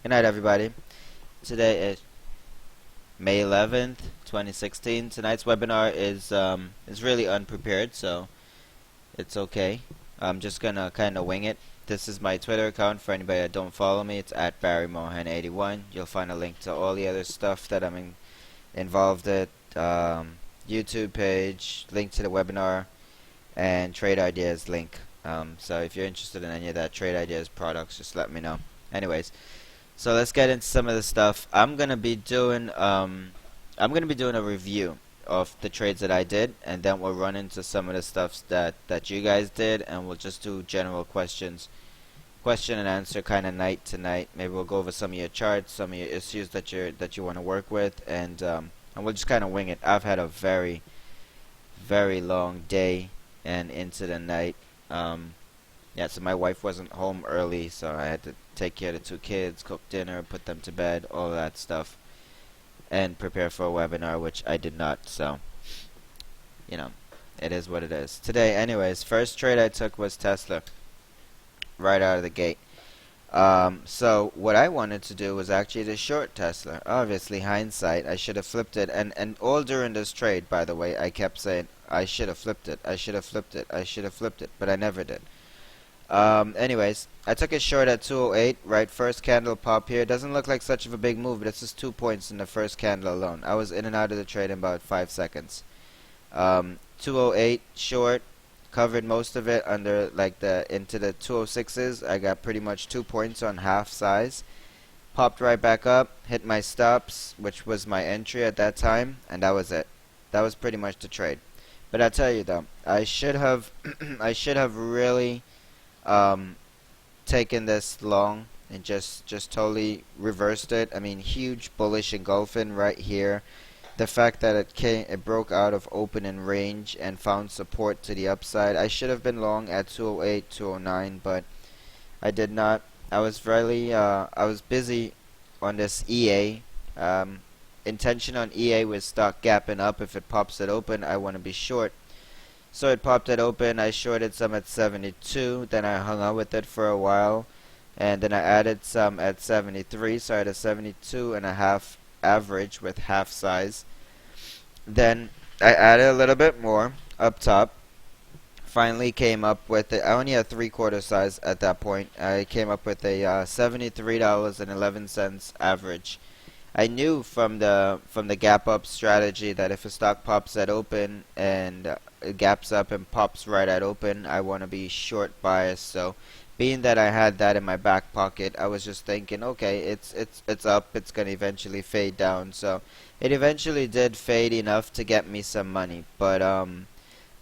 Good night, everybody. Today is May 11th, 2016. Tonight's webinar is really unprepared, so it's okay. I'm just gonna kind of wing it. This is my Twitter account for anybody that don't follow me. It's at BarryMohan81. You'll find a link to all the other stuff that I'm involved in. YouTube page, link to the webinar, and Trade Ideas link. So if you're interested in any of that Trade Ideas products, just let me know. Anyways. So let's get into some of the stuff. I'm gonna be doing a review of the trades that I did, and then we'll run into some of the stuff that you guys did, and we'll just do general question and answer kind of night to night. Maybe we'll go over some of your charts, some of your issues that you want to work with, and we'll just kind of wing it. I've had a very long day and into the night. Yeah, so my wife wasn't home early, so I had to take care of the two kids, cook dinner, put them to bed, all that stuff, and prepare for a webinar, which I did not, so, you know, it is what it is. Today, anyways, first trade I took was Tesla, right out of the gate. So what I wanted to do was actually to short Tesla. Obviously, hindsight, I should have flipped it, and all during this trade, by the way, I kept saying, I should have flipped it, I should have flipped it, I should have flipped it, but I never did. Anyways, I took a short at 208, right? First candle pop here. Doesn't look like such of a big move, but it's just 2 points in the first candle alone. I was in and out of the trade in about 5 seconds. 208 short, covered most of it under like into the 206s. I got pretty much 2 points on half size. Popped right back up, hit my stops, which was my entry at that time, and that was it. That was pretty much the trade. But I tell you though, I should have really taken this long and just totally reversed it. I mean, huge bullish engulfing right here. The fact that it broke out of open and range and found support to the upside. I should have been long at 208, 209, but I did not. I was busy on this EA. Intention on EA was stock gapping up. If it pops it open, I want to be short. So it popped it open, I shorted some at 72, then I hung out with it for a while, and then I added some at 73, so I had a 72.5 average with half size. Then I added a little bit more up top, finally came up with it. I only had 3/4 size at that point. I came up with a $73.11 average. I knew from the gap up strategy that if a stock pops at open and gaps up and pops right at open, I want to be short biased. So being that I had that in my back pocket, I was just thinking, okay, it's up, it's going to eventually fade down. So it eventually did fade enough to get me some money, but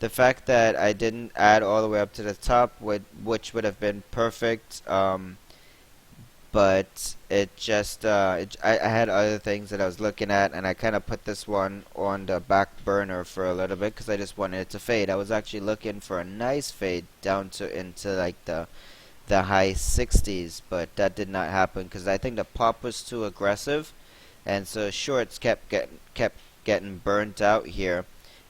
the fact that I didn't add all the way up to the top, which would have been perfect, but it just I had other things that I was looking at, and I kind of put this one on the back burner for a little bit because I just wanted it to fade. I was actually looking for a nice fade down to into like the high 60s, but that did not happen because I think the pop was too aggressive, and so shorts kept getting burnt out here.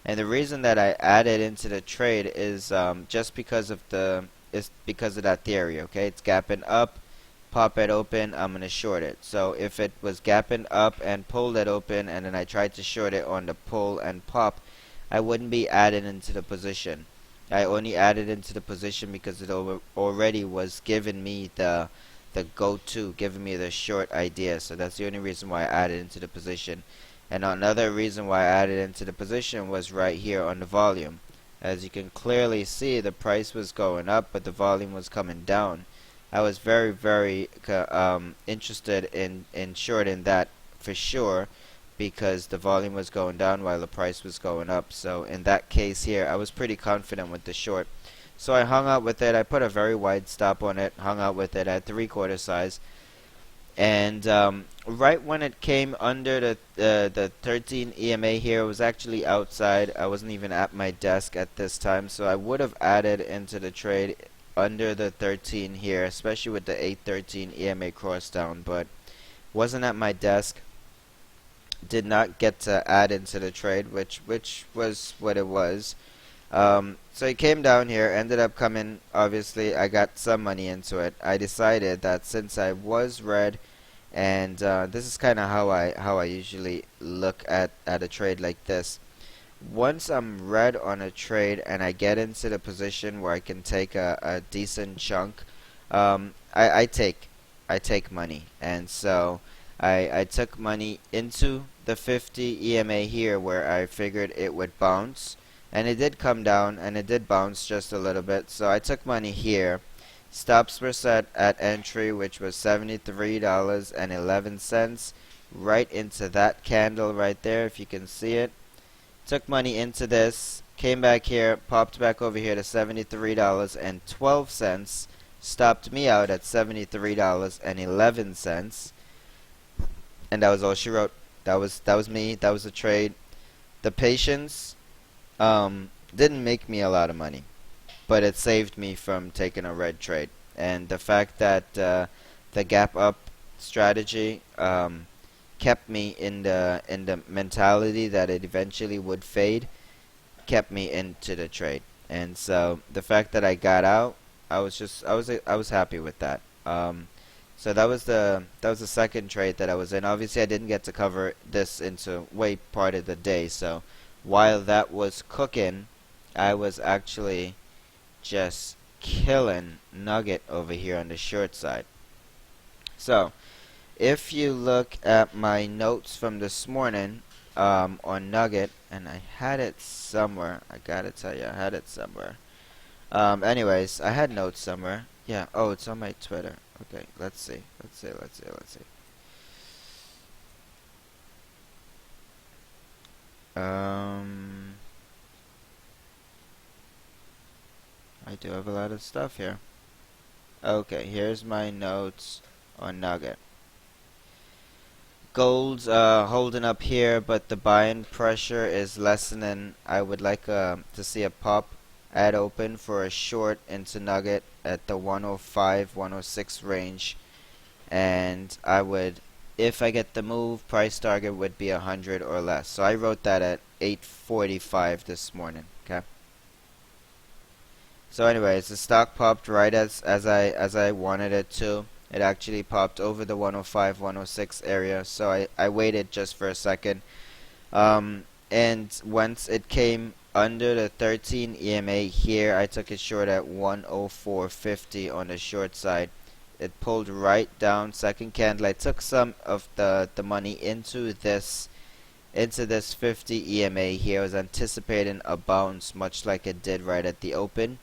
And the reason that I added into the trade is just because of that theory. Okay, it's gapping up. Pop it open, I'm going to short it. So if it was gapping up and pulled it open and then I tried to short it on the pull and pop, I wouldn't be added into the position. I only added into the position because it already was giving me the go-to, giving me the short idea. So that's the only reason why I added into the position. And another reason why I added into the position was right here on the volume. As you can clearly see, the price was going up, but the volume was coming down. I was very interested in shorting that for sure because the volume was going down while the price was going up. So in that case here, I was pretty confident with the short. So I hung out with it. I put a very wide stop on it, hung out with it at 3/4 size. And right when it came under the 13 EMA here, it was actually outside. I wasn't even at my desk at this time, so I would have added into the trade under the 13 here, especially with the 813 EMA cross down, but wasn't at my desk. Did not get to add into the trade, which was what it was. So it came down here, ended up obviously I got some money into it. I decided that since I was red And this is kind of how I usually look at a trade like this. Once I'm red on a trade and I get into the position where I can take a decent chunk, I take money, and so I took money into the 50 EMA here where I figured it would bounce, and it did come down and it did bounce just a little bit, so I took money here. Stops were set at entry, which was $73.11, right into that candle right there, if you can see it. Took money into this, came back here, popped back over here to $73.12, stopped me out at $73.11, and that was all she wrote. That was me. That was the trade. The patience didn't make me a lot of money, but it saved me from taking a red trade. And the fact that the gap up strategy kept me in the mentality that it eventually would fade, kept me into the trade. And so the fact that I got out, I was happy with that. So that was the second trade that I was in. Obviously, I didn't get to cover this into way part of the day. So while that was cooking, I was actually just killing Nugget over here on the short side. So if you look at my notes from this morning on Nugget, and I had it somewhere. I gotta tell you, I had it somewhere. Anyways, I had notes somewhere. Yeah. Oh, it's on my Twitter. Okay. Let's see. Let's see. Um, I do have a lot of stuff here. Okay. Here's my notes on Nugget. Gold's holding up here, but the buying pressure is lessening. I would like to see a pop at open for a short into Nugget at the 105, 106 range, and I would, if I get the move, price target would be 100 or less. So I wrote that at 8:45 this morning. Okay. So anyways, the stock popped right as I wanted it to. It actually popped over the 105, 106 area, so I waited just for a second. And once it came under the 13 EMA here, I took it short at 104.50 on the short side. It pulled right down, second candle. I took some of the money into this 50 EMA here. I was anticipating a bounce much like it did right at the open.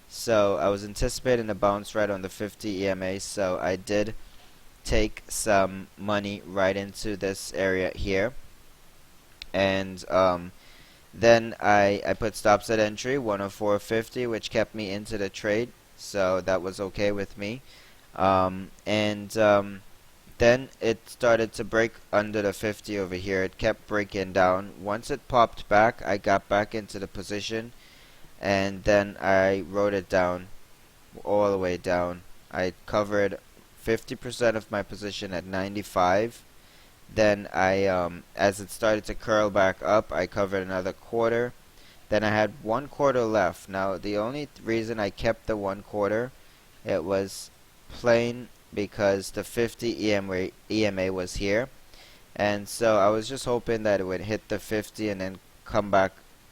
So I was anticipating a bounce right on the 50 EMA, so I did take some money right into this area here. And then I put stops at entry, 104.50, which kept me into the trade, so that was okay with me. And then it started to break under the 50 over here. It kept breaking down. Once it popped back, I got back into the position, and then I wrote it down all the way down. I covered 50% of my position at 95. Then as it started to curl back up, I covered another quarter. Then I had 1/4 left. Now the only reason I kept the 1/4, it was plain because the 50 EMA was here, and so I was just hoping that it would hit the 50 and then come back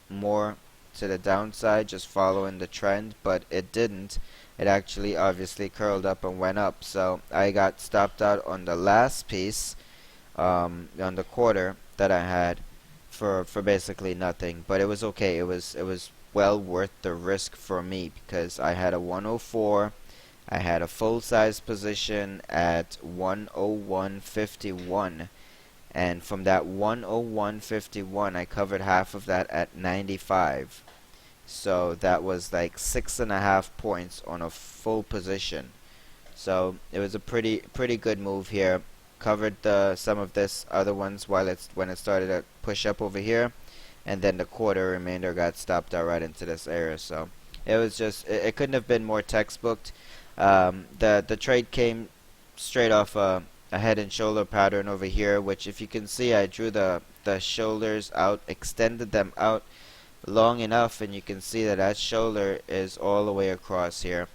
more to the downside, just following the trend, but it didn't. It actually obviously curled up and went up, so I got stopped out on the last piece, on the quarter that I had for basically nothing. But it was okay. It was well worth the risk for me because I had a 104. I had a full size position at 101.51, and from that 101.51 I covered half of that at 95. So that was like 6.5 points on a full position. So it was a pretty good move here. Covered some of this other ones when it started to push up over here, and then the quarter remainder got stopped out right into this area. So it was just it couldn't have been more textbook. The trade came straight off a head and shoulder pattern over here, which if you can see, I drew the shoulders out, extended them out long enough, and you can see that shoulder is all the way across here.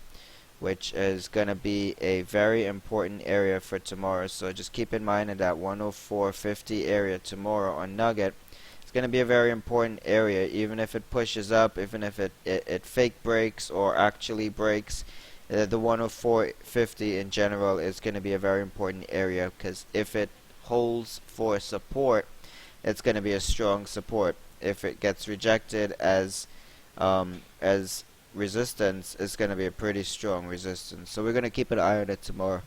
which is going to be a very important area for tomorrow. So just keep in mind that 104.50 area tomorrow on Nugget. It's going to be a very important area, even if it pushes up, even if it fake breaks or actually breaks. The 104.50 in general is going to be a very important area, because if it holds for support, it's going to be a strong support. If it gets rejected as resistance, it's going to be a pretty strong resistance. So we're going to keep an eye on it tomorrow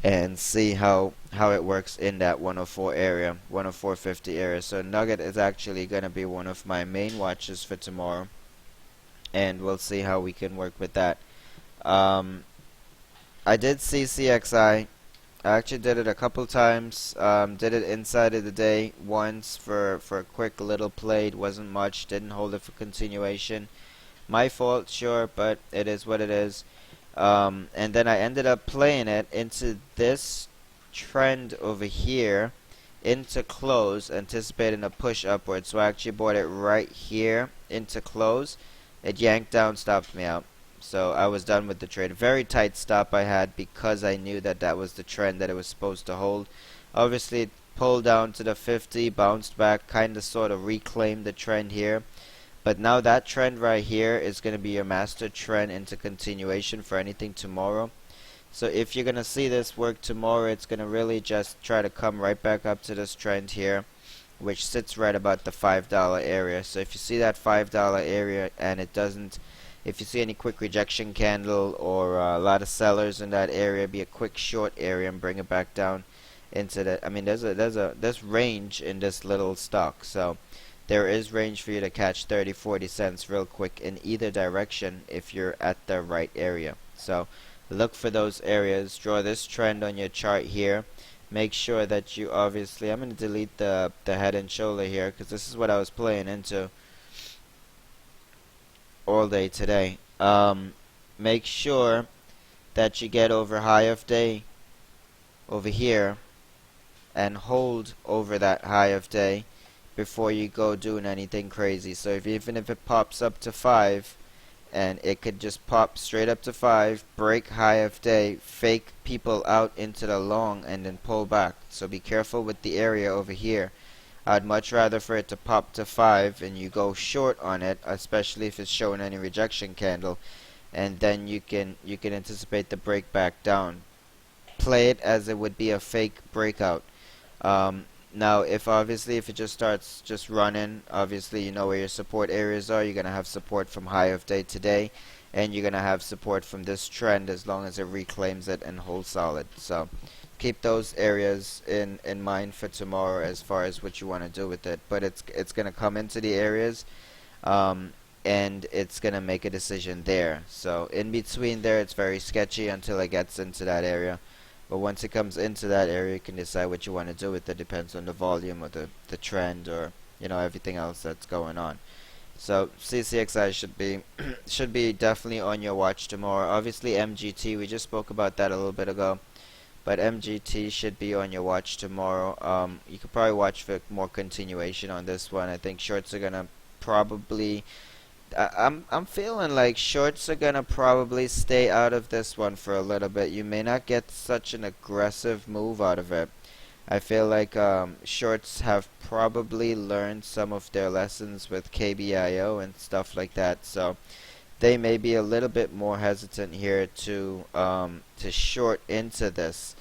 and see how it works in that 104 area, 104.50 area. So Nugget is actually going to be one of my main watches for tomorrow, and we'll see how we can work with that. I did see CXI. I actually did it a couple times. Did it inside of the day once for a quick little play. It wasn't much. Didn't hold it for continuation. My fault, sure, but it is what it is. And then I ended up playing it into this trend over here, into close, anticipating a push upward. So I actually bought it right here into close. It yanked down, stopped me out. So I was done with the trade. Very tight stop I had, because I knew that that was the trend that it was supposed to hold. Obviously it pulled down to the 50, bounced back, kind of sort of reclaimed the trend here. But now that trend right here is going to be your master trend into continuation for anything tomorrow. So if you're going to see this work tomorrow, it's going to really just try to come right back up to this trend here, which sits right about the $5 area. So if you see that $5 area and it doesn't, if you see any quick rejection candle or a lot of sellers in that area, be a quick short area and bring it back down into the, I mean, there's range in this little stock. So there is range for you to catch 30-40 cents real quick in either direction if you're at the right area. So look for those areas. Draw this trend on your chart here. Make sure that you obviously, I'm going to delete the head and shoulder here, because this is what I was playing into all day today. Make sure that you get over high of day over here and hold over that high of day before you go doing anything crazy. So even if it pops up to 5, and it could just pop straight up to 5, break high of day, fake people out into the long, and then pull back. So be careful with the area over here. I'd much rather for it to pop to 5 and you go short on it, especially if it's showing any rejection candle, and then you can anticipate the break back down. Play it as it would be a fake breakout. Now if it just starts just running, obviously you know where your support areas are. You're going to have support from high of day today, and you're going to have support from this trend as long as it reclaims it and holds solid. So keep those areas in mind for tomorrow as far as what you want to do with it. But it's going to come into the areas, and it's going to make a decision there. So in between there, it's very sketchy until it gets into that area. But once it comes into that area, you can decide what you want to do with it. Depends on the volume or the trend, or everything else that's going on. So CCXI should be definitely on your watch tomorrow. Obviously MGT, we just spoke about that a little bit ago, but MGT should be on your watch tomorrow. You could probably watch for more continuation on this one. I think shorts are gonna probably, I'm feeling like shorts are gonna probably stay out of this one for a little bit. You may not get such an aggressive move out of it. I feel like shorts have probably learned some of their lessons with KBIO and stuff like that, so they may be a little bit more hesitant here to short into this.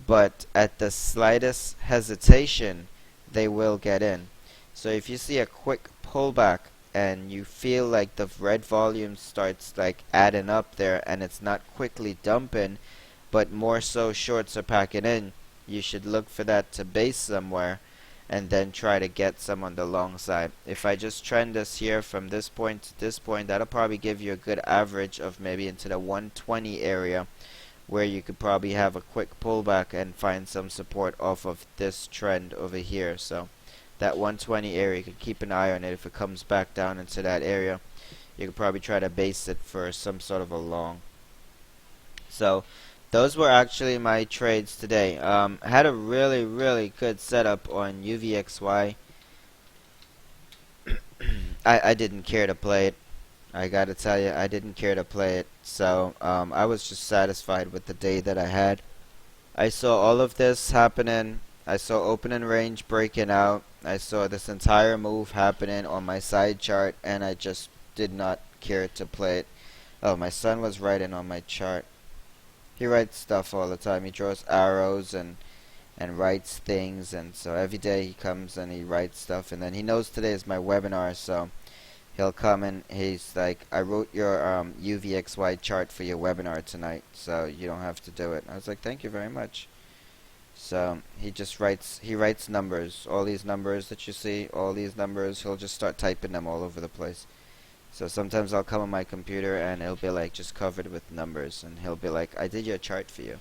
But at the slightest hesitation, they will get in. So if you see a quick pullback and you feel like the red volume starts like adding up there and it's not quickly dumping, but more so shorts are packing in, you should look for that to base somewhere and then try to get some on the long side. If I just trend this here from this point to this point, that'll probably give you a good average of maybe into the 120 area, where you could probably have a quick pullback and find some support off of this trend over here. So that 120 area, you can keep an eye on it. If it comes back down into that area, you could probably try to base it for some sort of a long. So those were actually my trades today. I had a really good setup on UVXY. I didn't care to play it. I gotta tell you, I didn't care to play it. So I was just satisfied with the day that I had. I saw all of this happening. I saw opening range breaking out. I saw this entire move happening on my side chart, and I just did not care to play it. Oh, my son was writing on my chart. He writes stuff all the time. He draws arrows and writes things, and so every day he comes and he writes stuff, and then he knows today is my webinar, so he'll come and he's like, I wrote your UVXY chart for your webinar tonight, so you don't have to do it. I was like, thank you very much. So he writes numbers, all these numbers that you see, all these numbers, he'll just start typing them all over the place. So sometimes I'll come on my computer and it'll be like just covered with numbers, and he'll be like, I did your chart for you.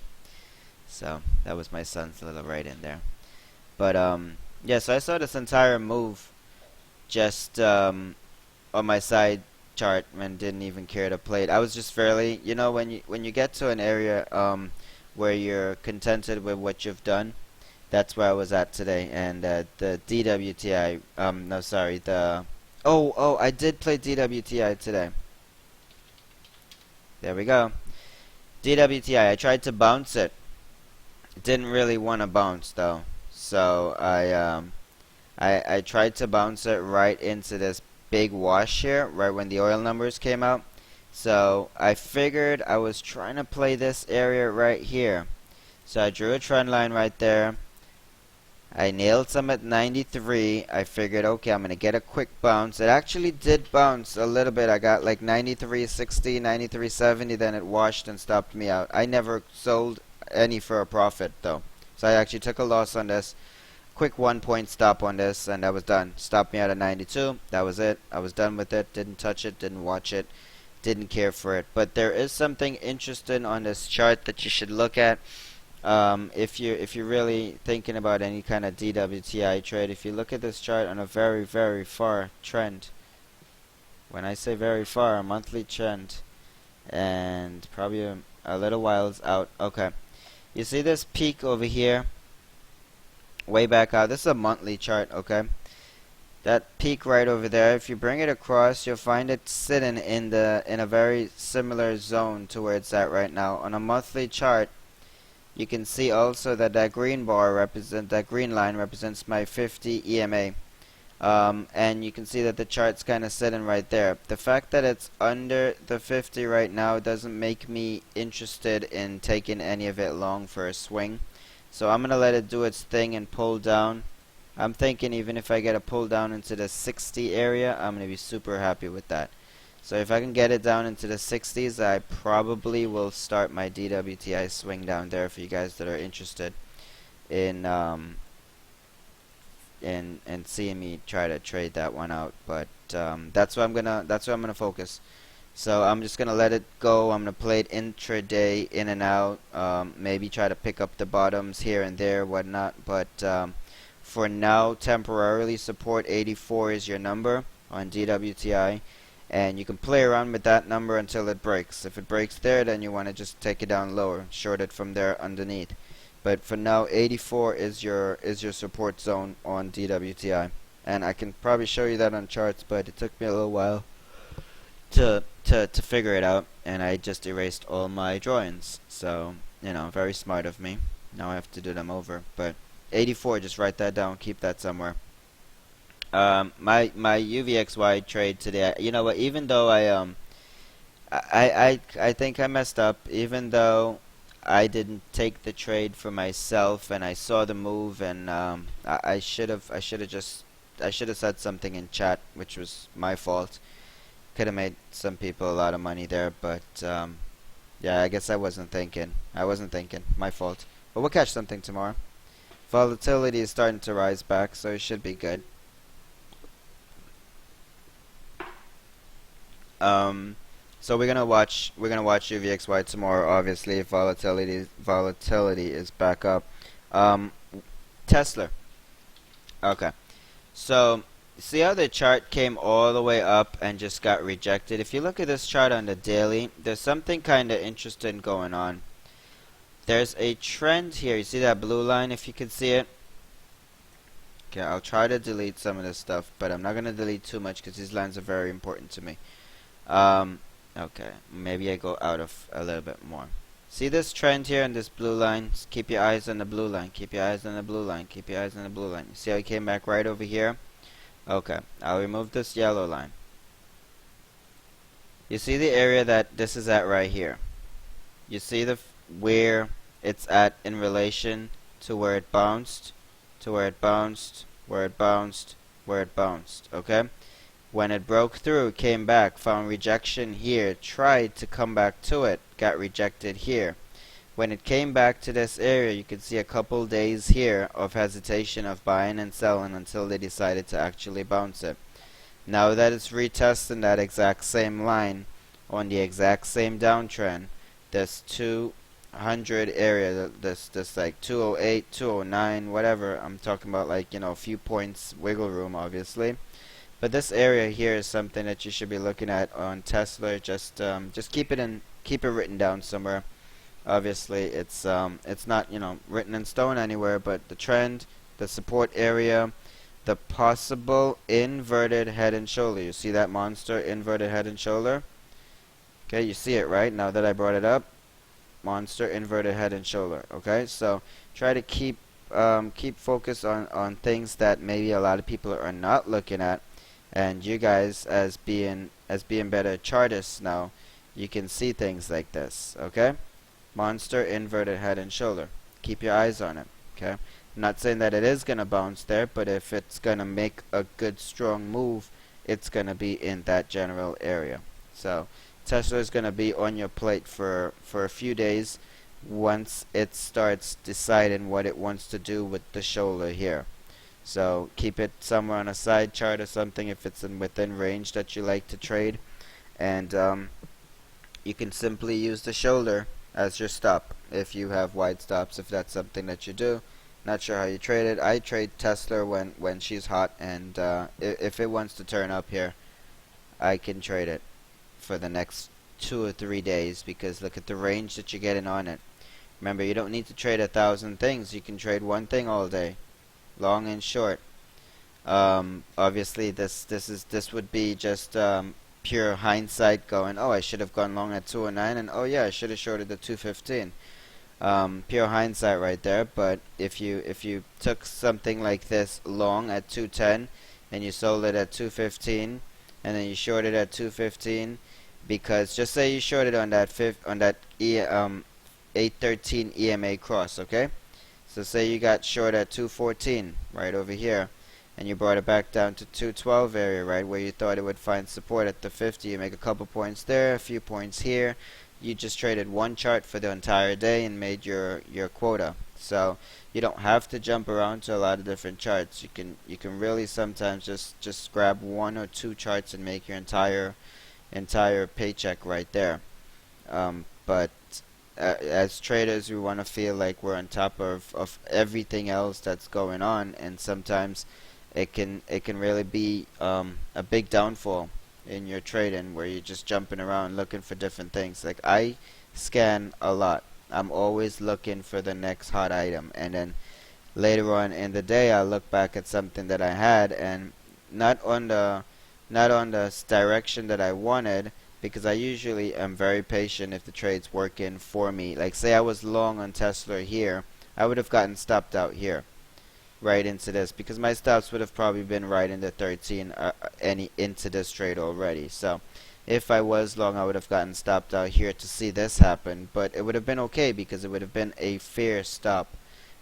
So that was my son's little write in there. But yeah, so I saw this entire move just on my side chart and didn't even care to play it. I was just fairly, when you get to an area where you're contented with what you've done, that's where I was at today. And the DWTI, no, sorry, I did play DWTI today. There we go. DWTI, I tried to bounce it. It didn't really want to bounce though. So I tried to bounce it right into this big wash here, right when the oil numbers came out. So I figured I was trying to play this area right here. So I drew a trend line right there. I nailed some at 93. I figured, okay, I'm going to get a quick bounce. It actually did bounce a little bit. I got like 93.60, 93.70, then it washed and stopped me out. I never sold any for a profit though. So I actually took a loss on this. Quick 1 point stop on this, and I was done. Stopped me out at 92. That was it. I was done with it. Didn't touch it, didn't watch it, didn't care for it. But there is something interesting on this chart that you should look at. If you're really thinking about any kind of DWTI trade, if you look at this chart on a very, very far trend, when I say very far, a monthly trend, and probably a little while's out. Okay, you see this peak over here, way back out. This is a monthly chart. Okay, that peak right over there, if you bring it across, you'll find it sitting in a very similar zone to where it's at right now. On a monthly chart, you can see also that that green line represents my 50 EMA. And you can see that the chart's kind of sitting right there. The fact that it's under the 50 right now doesn't make me interested in taking any of it long for a swing. So I'm going to let it do its thing and pull down. I'm thinking even if I get a pull down into the 60 area, I'm going to be super happy with that. So if I can get it down into the 60s, I probably will start my DWTI swing down there for you guys that are interested in seeing me try to trade that one out. But that's what I'm gonna focus. So I'm just gonna let it go. I'm gonna play it intraday, in and out. Maybe try to pick up the bottoms here and there, whatnot. But for now, temporarily, support 84 is your number on DWTI. And you can play around with that number until it breaks. If it breaks there, then you want to just take it down lower, short it from there underneath. But for now, 84 is your support zone on DWTI. And I can probably show you that on charts, but it took me a little while to figure it out, and I just erased all my drawings. So, very smart of me. Now I have to do them over. But 84, just write that down, keep that somewhere. My UVXY trade today, you know what, even though I think I messed up, even though I didn't take the trade for myself and I saw the move, and I should have said something in chat, which was my fault. Could have made some people a lot of money there, but yeah, I guess I wasn't thinking. My fault. But we'll catch something tomorrow. Volatility is starting to rise back, so it should be good. So we're gonna watch UVXY tomorrow. Obviously, if volatility is back up. Tesla. Okay. So see how the chart came all the way up and just got rejected. If you look at this chart on the daily, there's something kind of interesting going on. There's a trend here. You see that blue line? If you can see it. Okay, I'll try to delete some of this stuff, but I'm not gonna delete too much because these lines are very important to me. Okay, maybe I go out of a little bit more. See this trend here in this blue line? Just keep your eyes on the blue line. Keep your eyes on the blue line. Keep your eyes on the blue line. You see how I came back right over here? Okay, I'll remove this yellow line. You see the area that this is at right here. You see where it's at in relation to where it bounced, to where it bounced, where it bounced, where it bounced, okay? When it broke through, came back, found rejection here, tried to come back to it, got rejected here. When it came back to this area, you can see a couple days here of hesitation of buying and selling until they decided to actually bounce it. Now that it's retesting that exact same line on the exact same downtrend, this 200 area, this like 208, 209, whatever, I'm talking about, like, you know, a few points wiggle room obviously. But this area here is something that you should be looking at on Tesla. Just keep it written down somewhere. Obviously, it's not, you know, written in stone anywhere, but the trend, the support area, the possible inverted head and shoulder. You see that monster inverted head and shoulder? Okay, you see it, right? Now that I brought it up, monster inverted head and shoulder. Okay, so try to keep focus on things that maybe a lot of people are not looking at. And you guys, as being better chartists now, you can see things like this, okay? Monster, inverted head and shoulder. Keep your eyes on it, okay? I'm not saying that it is going to bounce there, but if it's going to make a good, strong move, it's going to be in that general area. So Tesla is going to be on your plate for a few days once it starts deciding what it wants to do with the shoulder here. So keep it somewhere on a side chart or something if it's within range that you like to trade, and you can simply use the shoulder as your stop if you have wide stops, if that's something that you do. Not sure how you trade it. I trade Tesla when she's hot, and if it wants to turn up here, I can trade it for the next 2 or 3 days, because look at the range that you're getting on it. Remember, you don't need to trade 1,000 things. You can trade one thing all day, long and short. Obviously this would be just pure hindsight, going, oh, I should have gone long at 209, and oh yeah, I should have shorted the 215. Pure hindsight right there. But if you took something like this long at 210 and you sold it at 215 and then you shorted at 215, because just say you shorted on that 813 EMA cross, okay? So say you got short at 214 right over here, and you brought it back down to 212 area, right, where you thought it would find support at the 50. You make a couple points there, a few points here. You just traded one chart for the entire day and made your quota. So you don't have to jump around to a lot of different charts. You can really sometimes just grab 1 or 2 charts and make your entire paycheck right there. But as traders, we want to feel like we're on top of everything else that's going on, and sometimes it can really be a big downfall in your trading, where you're just jumping around looking for different things. Like, I scan a lot. I'm always looking for the next hot item, and then later on in the day I'll look back at something that I had, and not on the direction that I wanted, because I usually am very patient if the trade's working for me. Like, say I was long on Tesla here, I would have gotten stopped out here right into this, because my stops would have probably been right into 13 into this trade already. So if I was long, I would have gotten stopped out here to see this happen, but it would have been okay, because it would have been a fair stop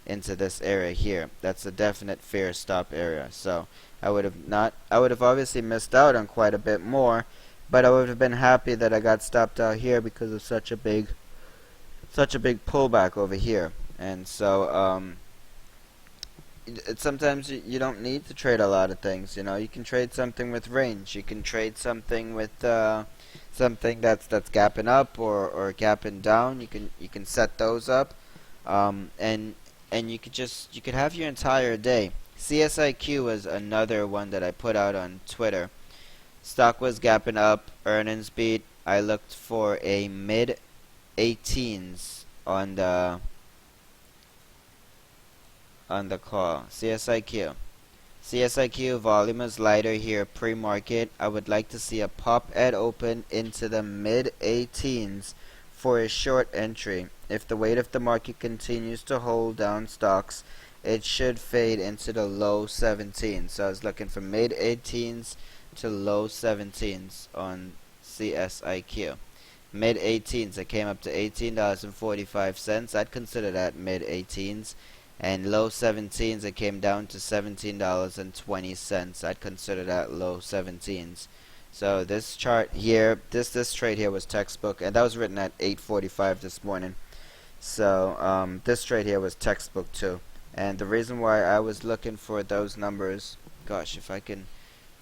into this area here. That's a definite fair stop area. So I would have obviously missed out on quite a bit more, but I would have been happy that I got stopped out here because of such a big pullback over here. And so sometimes you don't need to trade a lot of things. You know, you can trade something with range. You can trade something with something that's gapping up or gapping down. You can set those up, and you could have your entire day. CSIQ was another one that I put out on Twitter. Stock was gapping up, earnings beat. I looked for a mid 18s on the call. CSIQ. CSIQ volume is lighter here pre-market. I would like to see a pop at open into the mid 18s for a short entry. If the weight of the market continues to hold down stocks, it should fade into the low 17s. So I was looking for mid 18s to low 17s on CSIQ. Mid 18s, it came up to $18.45. I'd consider that mid 18s. And low 17s, it came down to $17.20. I'd consider that low 17s. So this chart here, this trade here was textbook, and that was written at 8:45 this morning. So this trade here was textbook too. And the reason why I was looking for those numbers, gosh, if I can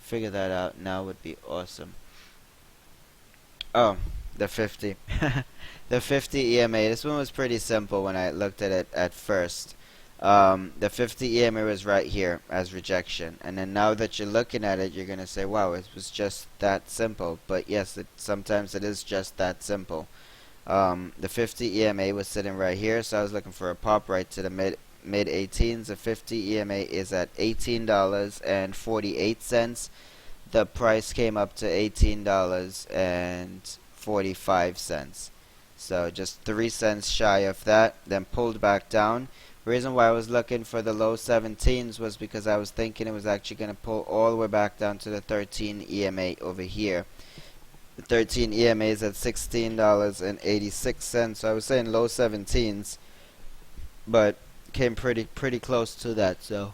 figure that out now would be awesome. Oh, the 50. The 50 EMA. This one was pretty simple when I looked at it at first. The 50 EMA was right here as rejection, and then now that you're looking at it, you're gonna say, wow, it was just that simple. But yes, sometimes it is just that simple. The 50 EMA was sitting right here, so I was looking for a pop right to the mid 18s. The 50 EMA is at $18.48. The price came up to $18.45. So just 3 cents shy of that, then pulled back down. The reason why I was looking for the low 17s was because I was thinking it was actually going to pull all the way back down to the 13 EMA over here. The 13 EMA is at $16.86, so I was saying low 17s, but came pretty close to that. So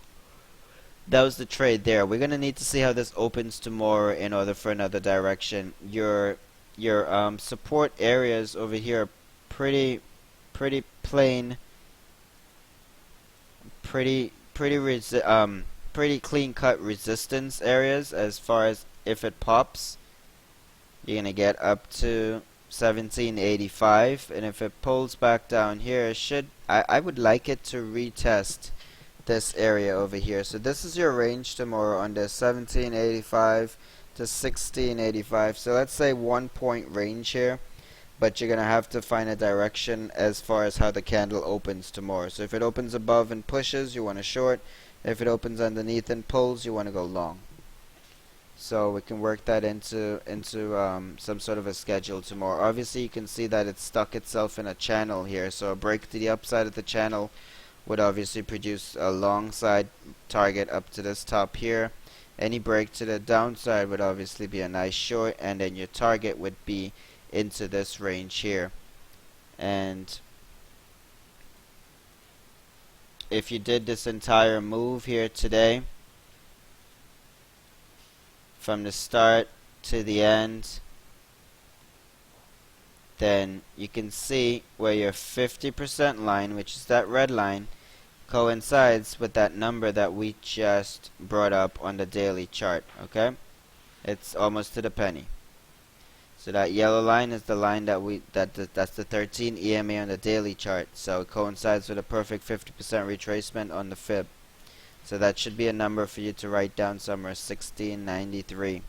that was the trade there. We're going to need to see how this opens tomorrow in order for another direction. Your support areas over here are pretty plain, pretty clean cut resistance areas. As far as if it pops, you're gonna get up to 1785, and if it pulls back down here, it should, I would like it to retest this area over here. So this is your range tomorrow under 1785 to 1685. So let's say 1 point range here, but you're going to have to find a direction as far as how the candle opens tomorrow. So if it opens above and pushes, you want to short. If it opens underneath and pulls, you want to go long. So we can work that into some sort of a schedule tomorrow. Obviously, you can see that it stuck itself in a channel here. So a break to the upside of the channel would obviously produce a long side target up to this top here. Any break to the downside would obviously be a nice short, and then your target would be into this range here. And if you did this entire move here today, from the start to the end, then you can see where your 50% line, which is that red line, coincides with that number that we just brought up on the daily chart. Okay, it's almost to the penny. So that yellow line is the line that's the 13 EMA on the daily chart. So it coincides with a perfect 50% retracement on the fib. So that should be a number for you to write down somewhere, 1693.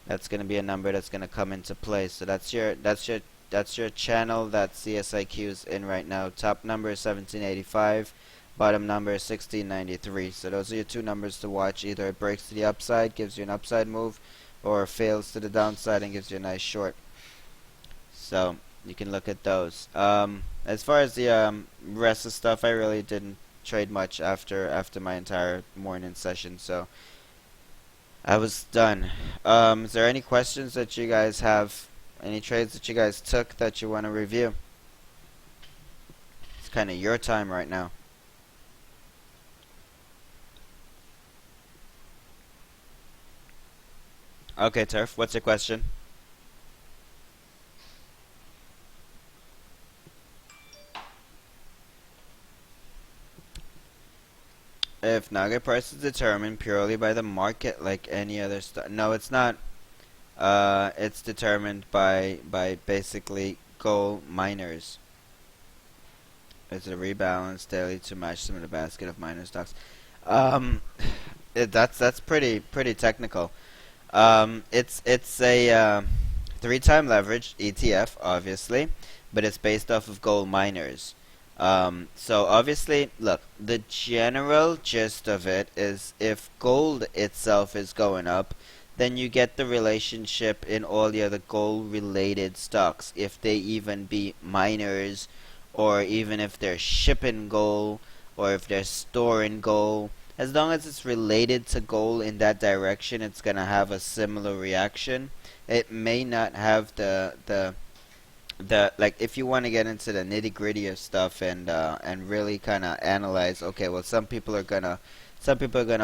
That's going to be a number that's going to come into play. So that's your channel that CSIQ is in right now. Top number is 1785. Bottom number is 1693. So those are your two numbers to watch. Either it breaks to the upside, gives you an upside move, or fails to the downside and gives you a nice short. So you can look at those. As far as the rest of stuff, I really didn't trade much after my entire morning session, so I was done. Is there any questions that you guys have? Any trades that you guys took that you want to review? It's kind of your time right now. Okay, Turf, what's your question? If nugget price is determined purely by the market like any other stuff, no, it's not. It's determined by basically gold miners. It's a rebalance daily to match some of the basket of miner stocks. That's pretty technical. It's a 3-time leverage ETF, obviously, but it's based off of gold miners. So obviously, look, the general gist of it is if gold itself is going up, then you get the relationship in all the other gold related stocks. If they even be miners, or even if they're shipping gold, or if they're storing gold, as long as it's related to gold in that direction, it's gonna have a similar reaction. It may not have the like if you want to get into the nitty gritty of stuff and really kind of analyze, okay, well, some people are gonna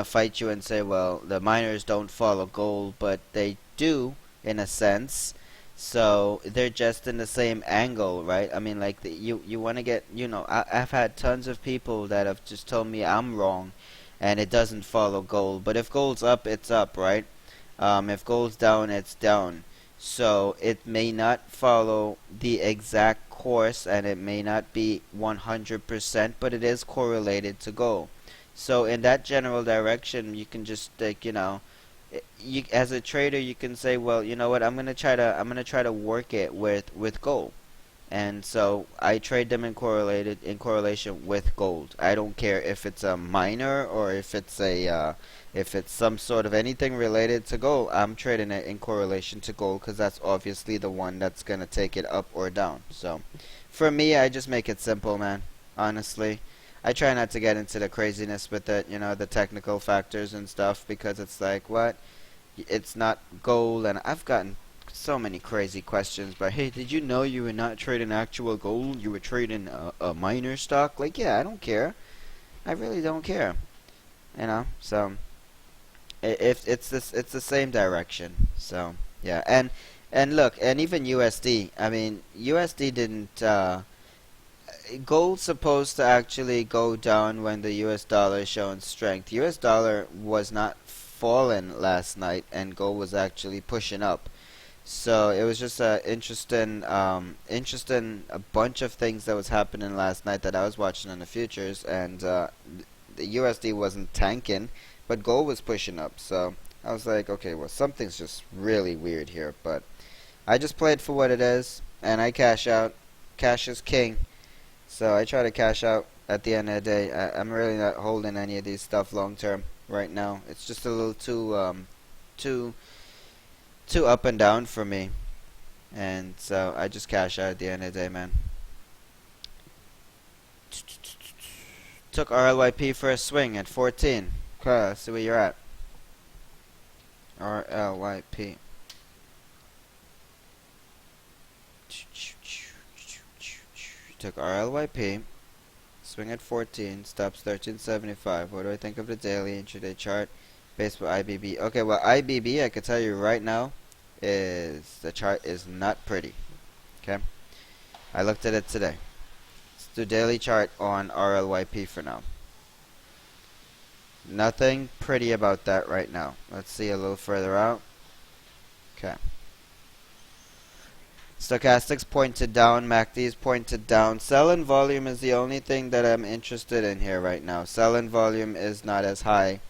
fight you and say, well, the miners don't follow gold, but they do in a sense. So they're just in the same angle, right? I mean, like you want to get, I've had tons of people that have just told me I'm wrong, and it doesn't follow gold. But if gold's up, it's up, right? If gold's down, it's down. So it may not follow the exact course and it may not be 100%, but it is correlated to gold. So in that general direction, you can just like, you as a trader, you can say, well, you know what, I'm gonna try to work it with gold. And so I trade them in correlation with gold. I don't care if it's a miner or if it's some sort of anything related to gold. I'm trading it in correlation to gold because that's obviously the one that's gonna take it up or down. So for me, I just make it simple, man. Honestly, I try not to get into the craziness with it, the technical factors and stuff, because it's like, what? It's not gold, and I've gotten so many crazy questions. But hey, did you know you were not trading actual gold? You were trading a miner stock? Like, yeah, I don't care. I really don't care. So if it's the same direction. So yeah, and look, and even USD. I mean, USD didn't. Gold's supposed to actually go down when the US dollar is showing strength. US dollar was not falling last night, and gold was actually pushing up. So it was just a interesting a bunch of things that was happening last night that I was watching in the futures, and the USD wasn't tanking, but gold was pushing up. So I was like, okay, well, something's just really weird here. But I just played for what it is, and I cash out. Cash is king. So I try to cash out at the end of the day. I'm really not holding any of these stuff long term right now. It's just a little too too up and down for me, and so I just cash out at the end of the day, man. Took RLYP for a swing at 14. Okay, let's see where you're at. RLYP. Took RLYP. Swing at 14. Stops 1375. What do I think of the daily intraday chart? Based with IBB. Okay, well, IBB, I can tell you right now, is the chart is not pretty. Okay, I looked at it today. Let's do daily chart on RLYP for now. Nothing pretty about that right now. Let's see a little further out. Okay. Stochastics pointed down, MACD's pointed down. Sell-in volume is the only thing that I'm interested in here right now. Sell-in volume is not as high.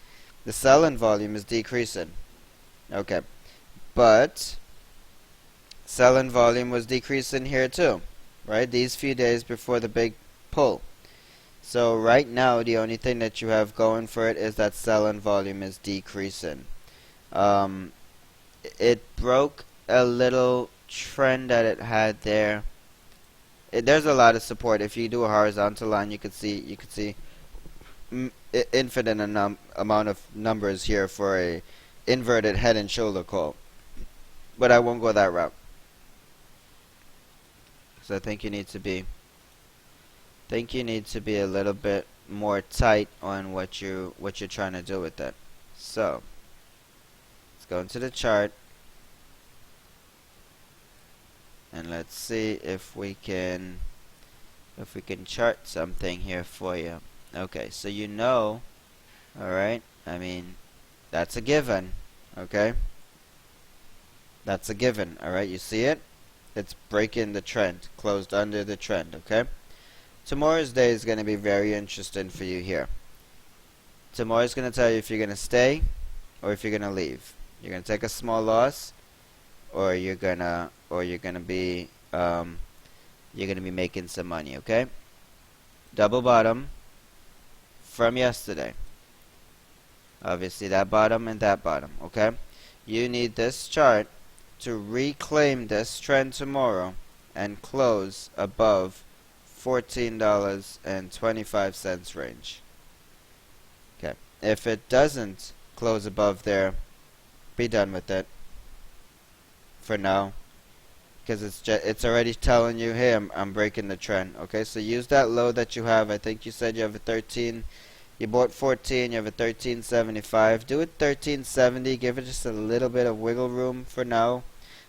The sell-in volume is decreasing. Okay. But sell-in volume was decreasing here too, right? These few days before the big pull. So right now, the only thing that you have going for it is that sell-in volume is decreasing. It broke a little trend that it had there. There's a lot of support. If you do a horizontal line, you could see infinite amount of numbers here for a inverted head and shoulder call. But I won't go that route. So I think you need to be a little bit more tight on what you're trying to do with that. So let's go into the chart and let's see if we can chart something here for you. Okay, so alright, I mean, that's a given, okay? That's a given, alright, you see it? It's breaking the trend, closed under the trend, okay? Tomorrow's day is going to be very interesting for you here. Tomorrow's going to tell you if you're going to stay or if you're going to leave. You're going to take a small loss, or you're going to be making some money, okay? double bottom from yesterday. Obviously that bottom and that bottom, okay? You need this chart to reclaim this trend tomorrow and close above $14.25 range. Okay. If it doesn't close above there, be done with it for now, because it's already telling you, hey, I'm breaking the trend. Okay, so use that low that you have. I think you said you have a 13. You bought 14. You have a 13.75. Do it 13.70. Give it just a little bit of wiggle room for now.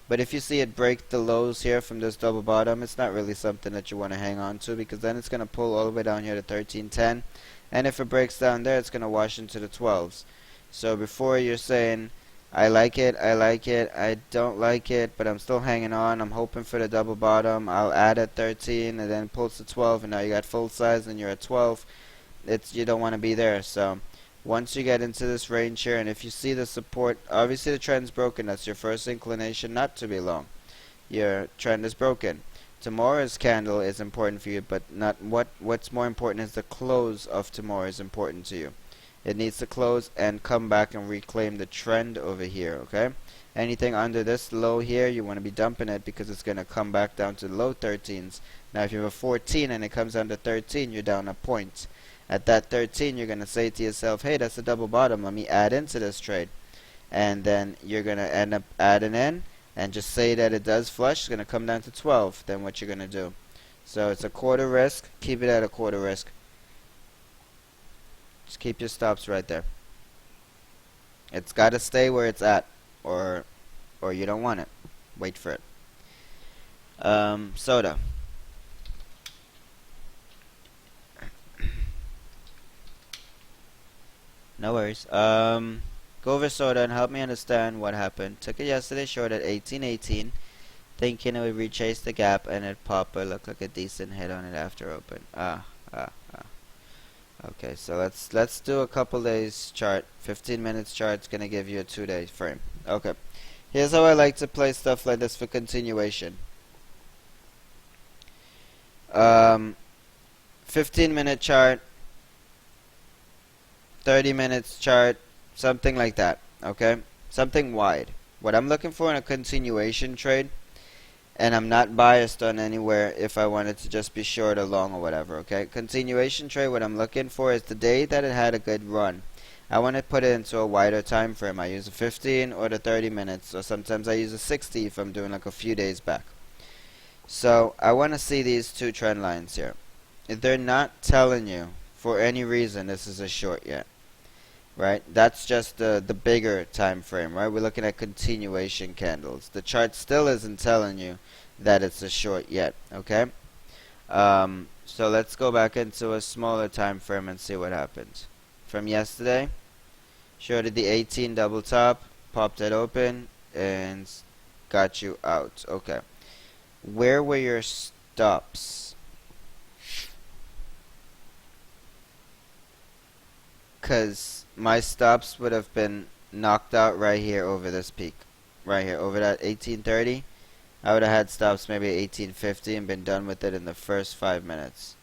But if you see it break the lows here from this double bottom, it's not really something that you want to hang on to, because then it's going to pull all the way down here to 13.10. And if it breaks down there, it's going to wash into the 12s. So before you're saying, I like it, I don't like it, but I'm still hanging on, I'm hoping for the double bottom, I'll add at 13, and then it pulls to 12, and now you got full size, and you're at 12. You don't want to be there. So once you get into this range here, and if you see the support, obviously the trend's broken, that's your first inclination not to be long. Your trend is broken. Tomorrow's candle is important for you, but not what's more important is the close of tomorrow is important to you. It needs to close and come back and reclaim the trend over here, okay? Anything under this low here, you want to be dumping it, because it's going to come back down to the low 13s. Now if you have a 14 and it comes down to 13, you're down a point. At that 13, you're going to say to yourself, hey, that's a double bottom, let me add into this trade. And then you're going to end up adding in, and just say that it does flush, it's going to come down to 12. Then what you're going to do. So it's a quarter risk, keep it at a quarter risk. Just keep your stops right there. It's got to stay where it's at, or you don't want it. Wait for it. Soda. No worries. Go over soda and help me understand what happened. Took it yesterday short at 18.18, thinking it would retrace the gap, and it popped. It looked like a decent hit on it after open. Okay, so let's do a couple days chart. 15 minutes chart's gonna give you a 2-day frame. Okay, here's how I like to play stuff like this for continuation. 15-minute chart, 30 minutes chart, something like that. Okay, something wide. What I'm looking for in a continuation trade, and I'm not biased on anywhere if I wanted to just be short or long or whatever, okay? Continuation trade, what I'm looking for is the day that it had a good run. I want to put it into a wider time frame. I use a 15 or the 30 minutes, or sometimes I use a 60 if I'm doing like a few days back. So I want to see these two trend lines here. If they're not telling you for any reason this is a short yet, right? That's just the bigger time frame, right? We're looking at continuation candles. The chart still isn't telling you that it's a short yet, okay? So let's go back into a smaller time frame and see what happens. From yesterday, shorted the 18 double top, popped it open, and got you out. Okay. Where were your stops? Because my stops would have been knocked out right here over this peak. Right here, over that 1830. I would have had stops maybe 1850 and been done with it in the first 5 minutes.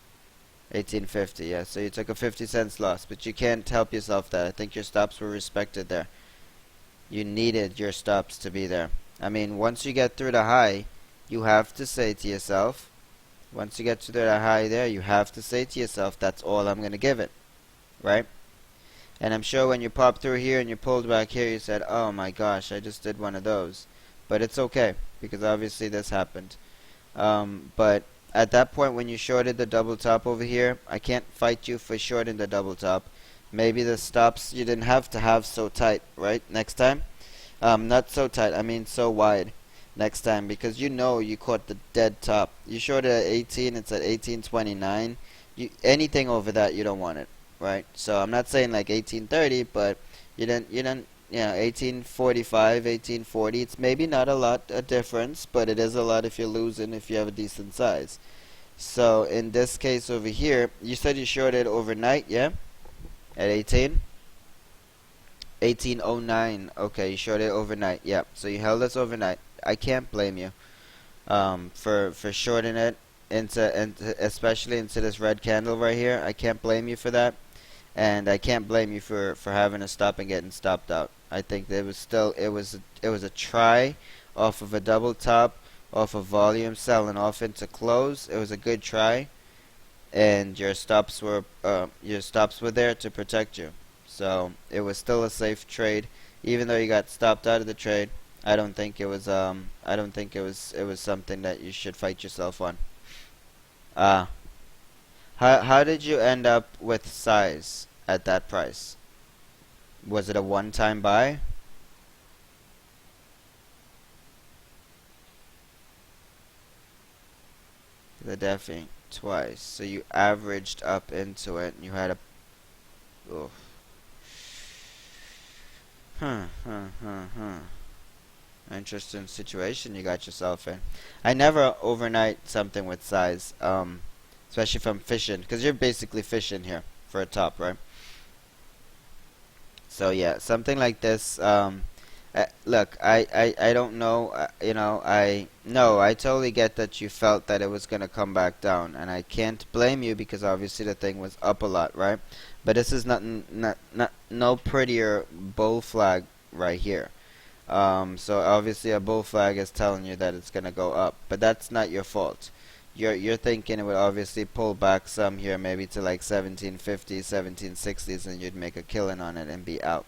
1850, yeah. So you took a 50 cents loss, but you can't help yourself that. I think your stops were respected there. You needed your stops to be there. I mean, once you get through the high, you have to say to yourself, once you get to the high there, you have to say to yourself, that's all I'm going to give it. Right? And I'm sure when you popped through here and you pulled back here, you said, oh my gosh, I just did one of those. But it's okay, because obviously this happened. But at that point when you shorted the double top over here, I can't fight you for shorting the double top. Maybe the stops you didn't have to have so tight, right? Next time? Not so tight, I mean so wide. Next time, because you know you caught the dead top. You shorted at 18, it's at 1829. Anything over that, you don't want it. Right, so I'm not saying like 1830, but you know, 1845, 1840. It's maybe not a lot of difference, but it is a lot if you're losing if you have a decent size. So in this case over here, you said you shorted overnight, yeah, at 1809. Okay, you shorted overnight, yeah. So you held this overnight. I can't blame you for shorting it. into especially into this red candle right here. I can't blame you for that, and I can't blame you for having to stop and getting stopped out. I think it was still it was a try off of a double top off of volume selling off into close. It was a good try, and your stops were there to protect you. So it was still a safe trade, even though you got stopped out of the trade. I don't think it was something that you should fight yourself on. Uh how did you end up with size at that price? Was it a one-time buy? The definitely twice. So you averaged up into it and you had a oof. Huh. Interesting situation you got yourself in. I never overnight something with size, especially if I'm fishing, because you're basically fishing here for a top, right? So yeah, something like this. Look, I don't know. You know, I no, I totally get that you felt that it was gonna come back down, and I can't blame you because obviously the thing was up a lot, right? But this is not no prettier bull flag right here. So obviously a bull flag is telling you that it's gonna go up, but that's not your fault. You're thinking it would obviously pull back some here, maybe to like 1750s, 1760s, and you'd make a killing on it and be out.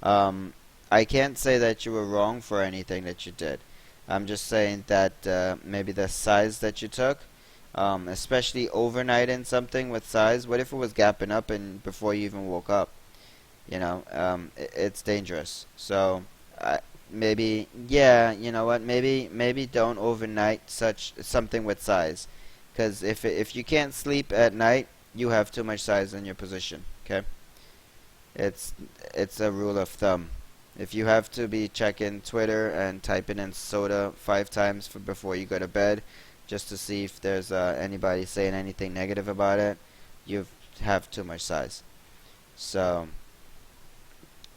Um, I can't say that you were wrong for anything that you did. I'm just saying that maybe the size that you took, especially overnight in something with size. What if it was gapping up and before you even woke up? You know, it's dangerous. So maybe, yeah, you know what? Maybe don't overnight such something with size, because if you can't sleep at night, you have too much size in your position. Okay, it's it's a rule of thumb. If you have to be checking Twitter and typing in soda 5 times for before you go to bed, just to see if there's anybody saying anything negative about it, you have too much size. So,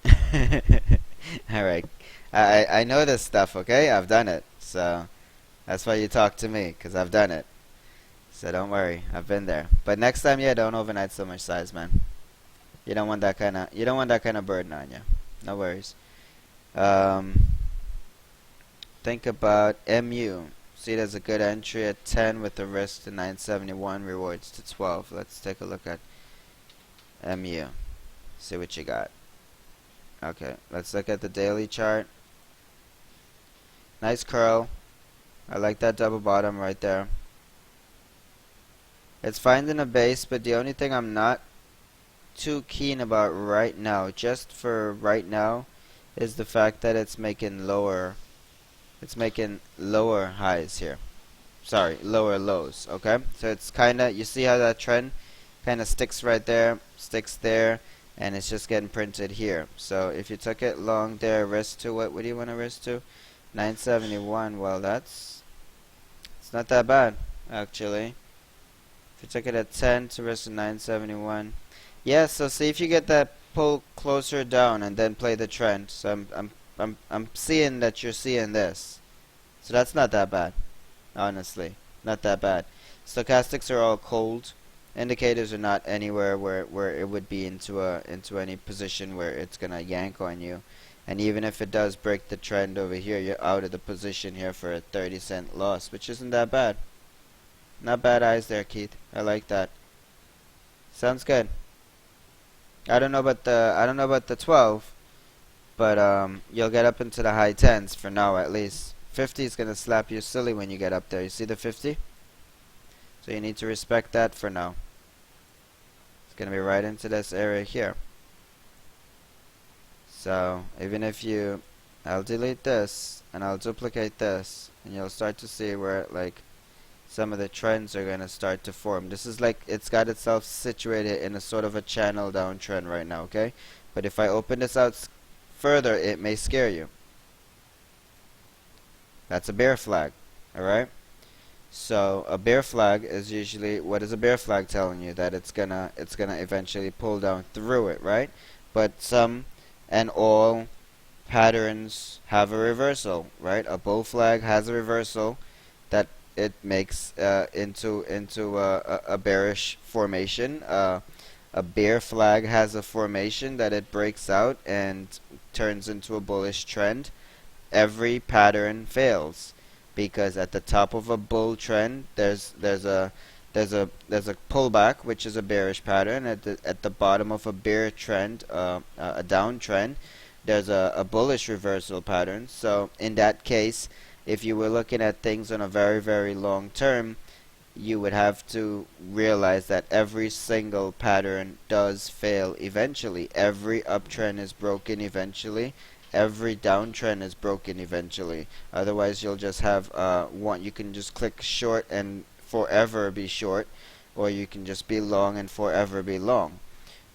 all right. I know this stuff, okay? I've done it. So that's why you talk to me, 'cause I've done it. So don't worry, I've been there. But next time, yeah, don't overnight so much size, man. You don't want that kind of burden on you. No worries. Um, think about MU. See, there's a good entry at 10 with the risk to 971, rewards to 12. Let's take a look at MU. See what you got. Okay, let's look at the daily chart. Nice curl. I like that double bottom right there. It's finding a base, but the only thing I'm not too keen about right now, just for right now, is the fact that it's making lower highs here. Sorry, lower lows, okay? So it's kinda, you see how that trend kinda sticks right there, sticks there, and it's just getting printed here. So if you took it long there, risk to what do you want to risk to? 971, well it's not that bad, actually. If you took it at 10 to risk to 971. Yeah, so see if you get that pull closer down and then play the trend. So I'm seeing that you're seeing this. So that's not that bad, honestly. Not that bad. Stochastics are all cold. Indicators are not anywhere where it would be into any position where it's gonna yank on you. And even if it does break the trend over here, you're out of the position here for a 30-cent loss, which isn't that bad. Not bad eyes there, Keith. I like that. Sounds good. I don't know about the 12, but you'll get up into the high tens for now at least. 50 is gonna slap you silly when you get up there. You see the 50? So you need to respect that for now. It's gonna be right into this area here. So even if you, I'll delete this and I'll duplicate this, and you'll start to see where like some of the trends are gonna start to form. This is like it's got itself situated in a sort of a channel downtrend right now, okay? But if I open this out further, it may scare you. That's a bear flag, alright? So a bear flag is usually, what is a bear flag telling you? That it's gonna eventually pull down through it, right? But some and all patterns have a reversal, right? A bull flag has a reversal that it makes into a bearish formation. A bear flag has a formation that it breaks out and turns into a bullish trend. Every pattern fails because at the top of a bull trend there's a pullback, which is a bearish pattern. At the bottom of a bear trend, a downtrend, there's a bullish reversal pattern. So in that case, if you were looking at things on a very, very long term, you would have to realize that every single pattern does fail eventually. Every uptrend is broken eventually. Every downtrend is broken eventually. Otherwise, you'll just have one. You can just click short and forever be short, or you can just be long and forever be long.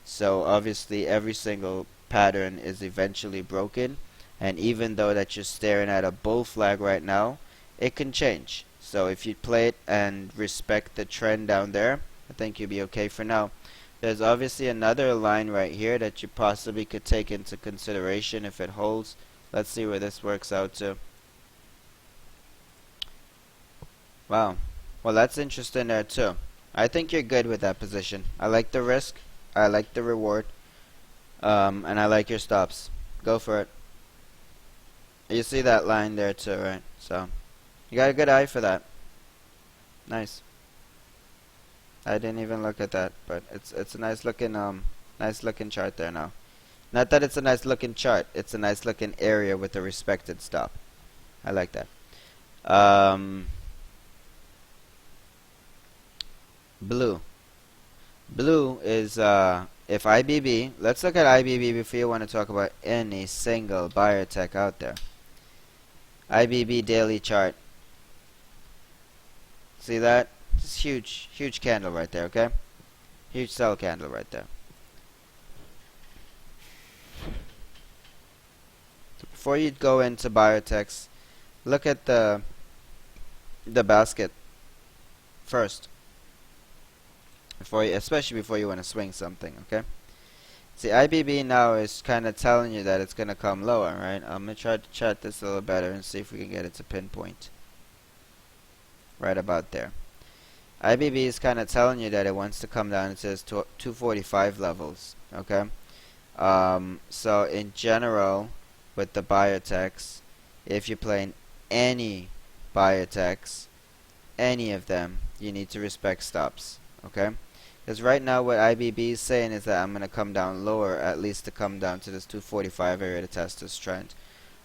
So obviously, every single pattern is eventually broken. And even though that you're staring at a bull flag right now, it can change. So if you play it and respect the trend down there, I think you'll be okay for now. There's obviously another line right here that you possibly could take into consideration if it holds. Let's see where this works out to. Wow. Well, that's interesting there too. I think you're good with that position. I like the risk. I like the reward. And I like your stops. Go for it. You see that line there too, right? So you got a good eye for that. Nice. I didn't even look at that, but it's a nice looking chart there now. Not that it's a nice looking chart, it's a nice looking area with a respected stop. I like that. Blue. Blue is if IBB, let's look at IBB before you want to talk about any single biotech out there. IBB daily chart. See that? It's huge, huge candle right there, okay? Huge sell candle right there. So before you go into biotechs, look at the basket first. Especially before you want to swing something, okay? See, IBB now is kind of telling you that it's going to come lower, right? I'm going to try to chart this a little better and see if we can get it to pinpoint. Right about there. IBB is kind of telling you that it wants to come down. It says 245 levels, okay? So in general, with the biotechs, if you're playing any biotechs, any of them, you need to respect stops, okay? Because right now what IBB is saying is that I'm going to come down lower, at least to come down to this 245 area to test this trend.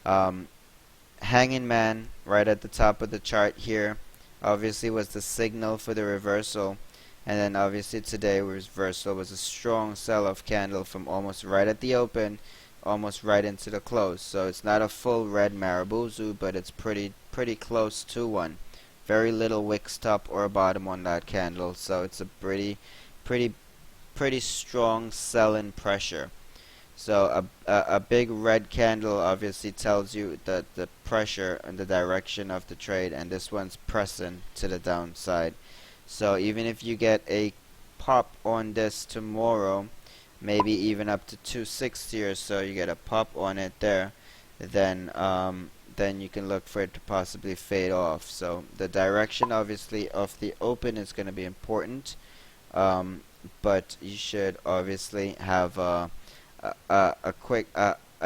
Hanging Man right at the top of the chart here obviously was the signal for the reversal, and then obviously today reversal was a strong sell-off candle from almost right at the open, almost right into the close. So it's not a full red Marubozu, but it's pretty close to one. Very little wick stop or bottom on that candle, so it's a pretty strong sell-in pressure. So a big red candle obviously tells you that the pressure and the direction of the trade, and this one's pressing to the downside. So even if you get a pop on this tomorrow, maybe even up to 260 or so, you get a pop on it there, then you can look for it to possibly fade off. So the direction obviously of the open is going to be important, but you should obviously have a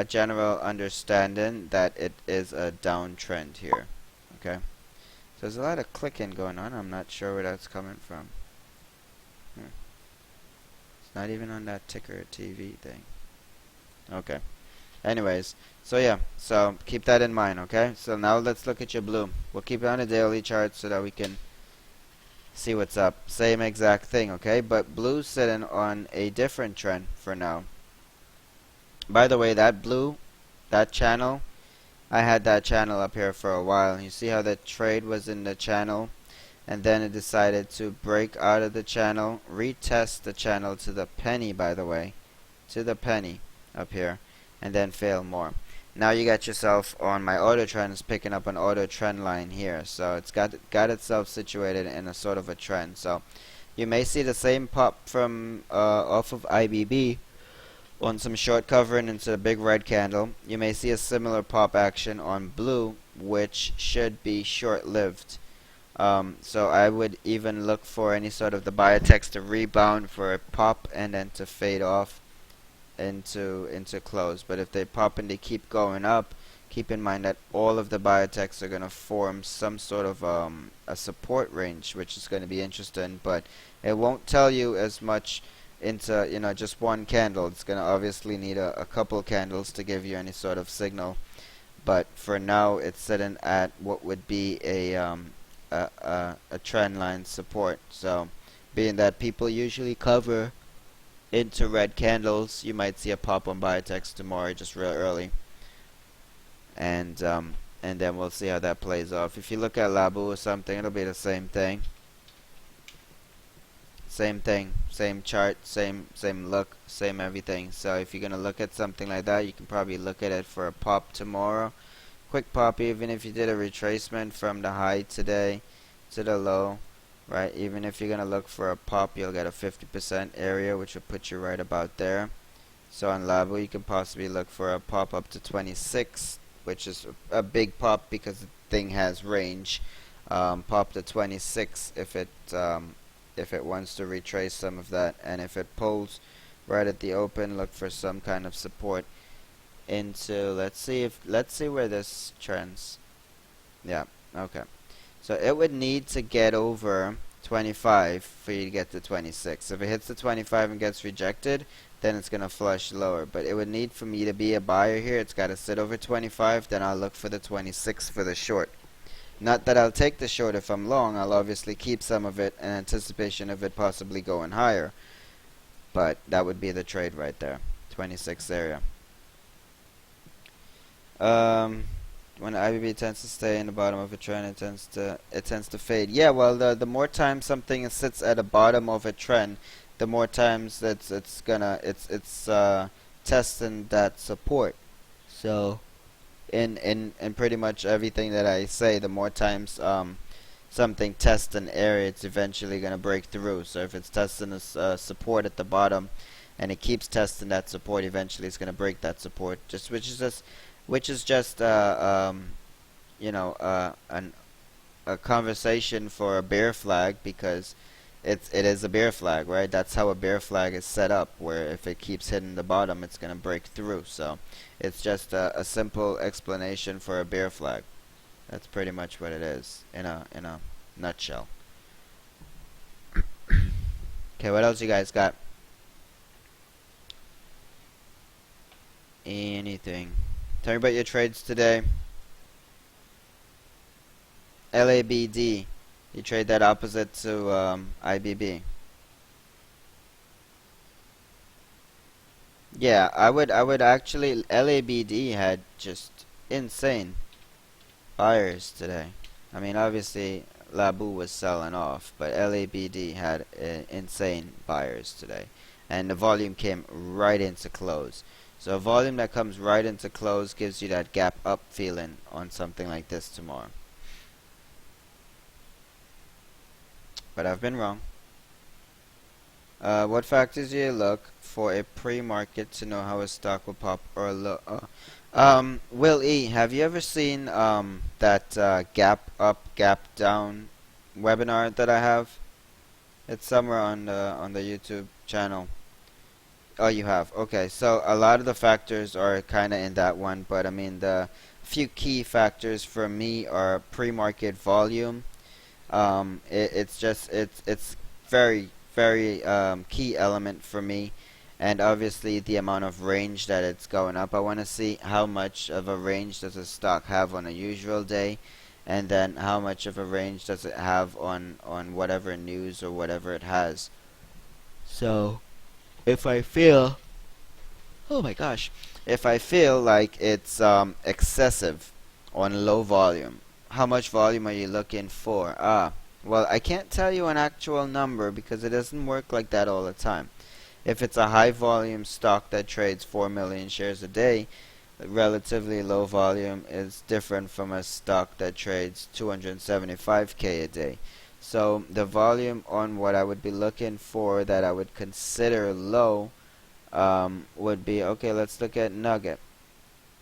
general understanding that it is a downtrend here. Okay, so there's a lot of clicking going on. I'm not sure where that's coming from. It's not even on that ticker TV thing. Okay. Anyways, so yeah, so keep that in mind. Okay, so now let's look at your blue. We'll keep it on a daily chart so that we can see what's up. Same exact thing. Okay, but blue's sitting on a different trend for now. By the way, that blue, that channel, I had that channel up here for a while. You see how the trade was in the channel, and then it decided to break out of the channel, retest the channel to the penny, by the way, to the penny up here, and then fail more. Now you got yourself on my auto trends picking up an auto trend line here, so it's got itself situated in a sort of a trend. So you may see the same pop from off of IBB on some short covering into a big red candle. You may see a similar pop action on blue, which should be short-lived. So I would even look for any sort of the biotechs to rebound for a pop and then to fade off into close. But if they pop and they keep going up, keep in mind that all of the biotechs are going to form some sort of a support range, which is going to be interesting, but it won't tell you as much into just one candle. It's going to obviously need a couple candles to give you any sort of signal, but for now it's sitting at what would be a trend line support. So being that people usually cover into red candles, you might see a pop on biotechs tomorrow just real early, and then we'll see how that plays off. If you look at Labu or something, it'll be the same thing. Same thing, same chart, same look, same everything. So if you're gonna look at something like that, you can probably look at it for a pop tomorrow. Quick pop, even if you did a retracement from the high today to the low, right? Even if you're gonna look for a pop, you'll get a 50% area, which will put you right about there. So on Labu, you can possibly look for a pop up to 26, which is a big pop because the thing has range. Pop to 26 if it wants to retrace some of that, and if it pulls right at the open, look for some kind of support into, let's see where this trends. Yeah, okay. So it would need to get over 25 for you to get to 26. If it hits the 25 and gets rejected, then it's going to flush lower. But it would need for me to be a buyer here. It's got to sit over 25. Then I'll look for the 26 for the short. Not that I'll take the short if I'm long. I'll obviously keep some of it in anticipation of it possibly going higher. But that would be the trade right there. 26 area. When IBB tends to stay in the bottom of a trend, it tends to fade. Yeah, well, the more time something sits at the bottom of a trend, the more times it's testing that support. So in pretty much everything that I say, the more times something tests an area, it's eventually gonna break through. So if it's testing a support at the bottom, and it keeps testing that support, eventually it's gonna break that support. Which is just a conversation for a bear flag, because it is a bear flag, right? That's how a bear flag is set up, where if it keeps hitting the bottom, it's gonna break through. So it's just a simple explanation for a bear flag. That's pretty much what it is in a nutshell. Okay, what else you guys got? Anything? Tell me about your trades today. LABD. You trade that opposite to IBB. Yeah, I would actually. LABD had just insane buyers today. I mean, obviously Labu was selling off, but LABD had insane buyers today, and the volume came right into close. So a volume that comes right into close gives you that gap up feeling on something like this tomorrow. But I've been wrong. What factors do you look for a pre-market to know how a stock will pop or look? Will E, have you ever seen that gap up, gap down webinar that I have? It's somewhere on the YouTube channel. Oh, you have. Okay, so a lot of the factors are kind of in that one, but I mean the few key factors for me are pre-market volume. It's very key element for me, and obviously the amount of range that it's going up. I want to see how much of a range does a stock have on a usual day, and then how much of a range does it have on whatever news or whatever it has. So if I feel, oh my gosh, if I feel like it's excessive on low volume, how much volume are you looking for? Well, I can't tell you an actual number because it doesn't work like that all the time. If it's a high volume stock that trades 4 million shares a day, relatively low volume is different from a stock that trades 275k a day. So the volume on what I would be looking for that I would consider low would be, okay, let's look at Nugget.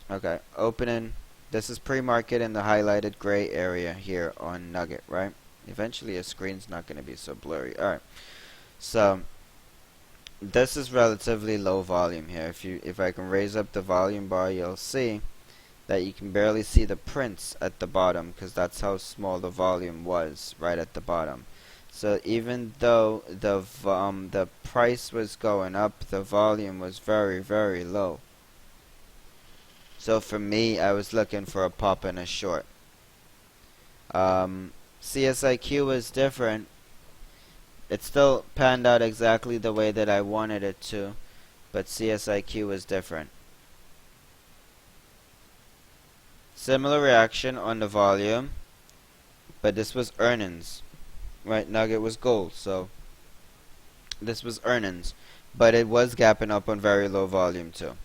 Okay, opening, this is pre-market in the highlighted gray area here on Nugget, right? Eventually your screen's not going to be so blurry. Alright, so this is relatively low volume here. If I can raise up the volume bar, you'll see that you can barely see the prints at the bottom, because that's how small the volume was right at the bottom. So even though the price was going up, the volume was very, very low. So for me, I was looking for a pop and a short. CSIQ was different. It still panned out exactly the way that I wanted it to, but CSIQ was different. Similar reaction on the volume, but this was earnings. Right, Nugget was gold, so this was earnings, but it was gapping up on very low volume too.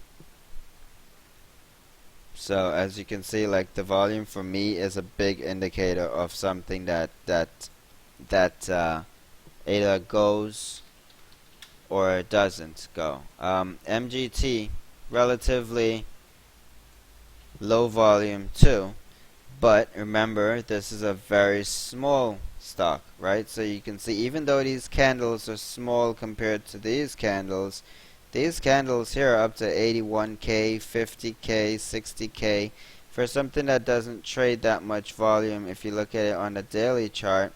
So as you can see, like, the volume for me is a big indicator of something that either goes or doesn't go. MGT, relatively low volume too, but remember, this is a very small stock, right? So you can see, even though these candles are small compared to these candles here are up to 81k, 50k, 60k. For something that doesn't trade that much volume, if you look at it on the daily chart,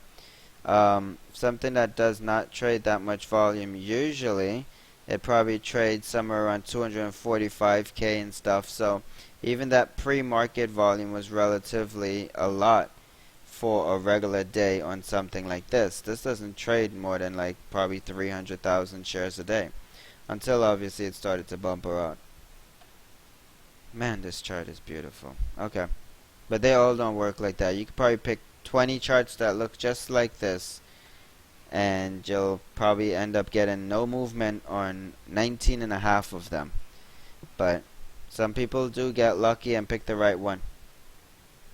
something that does not trade that much volume, usually it probably trades somewhere around 245k and stuff. So even that pre-market volume was relatively a lot for a regular day on something like this. This doesn't trade more than like probably 300,000 shares a day, until obviously it started to bumper out. Man, this chart is beautiful. Okay, but they all don't work like that. You could probably pick 20 charts that look just like this, and you'll probably end up getting no movement on 19 and a half of them. But some people do get lucky and pick the right one.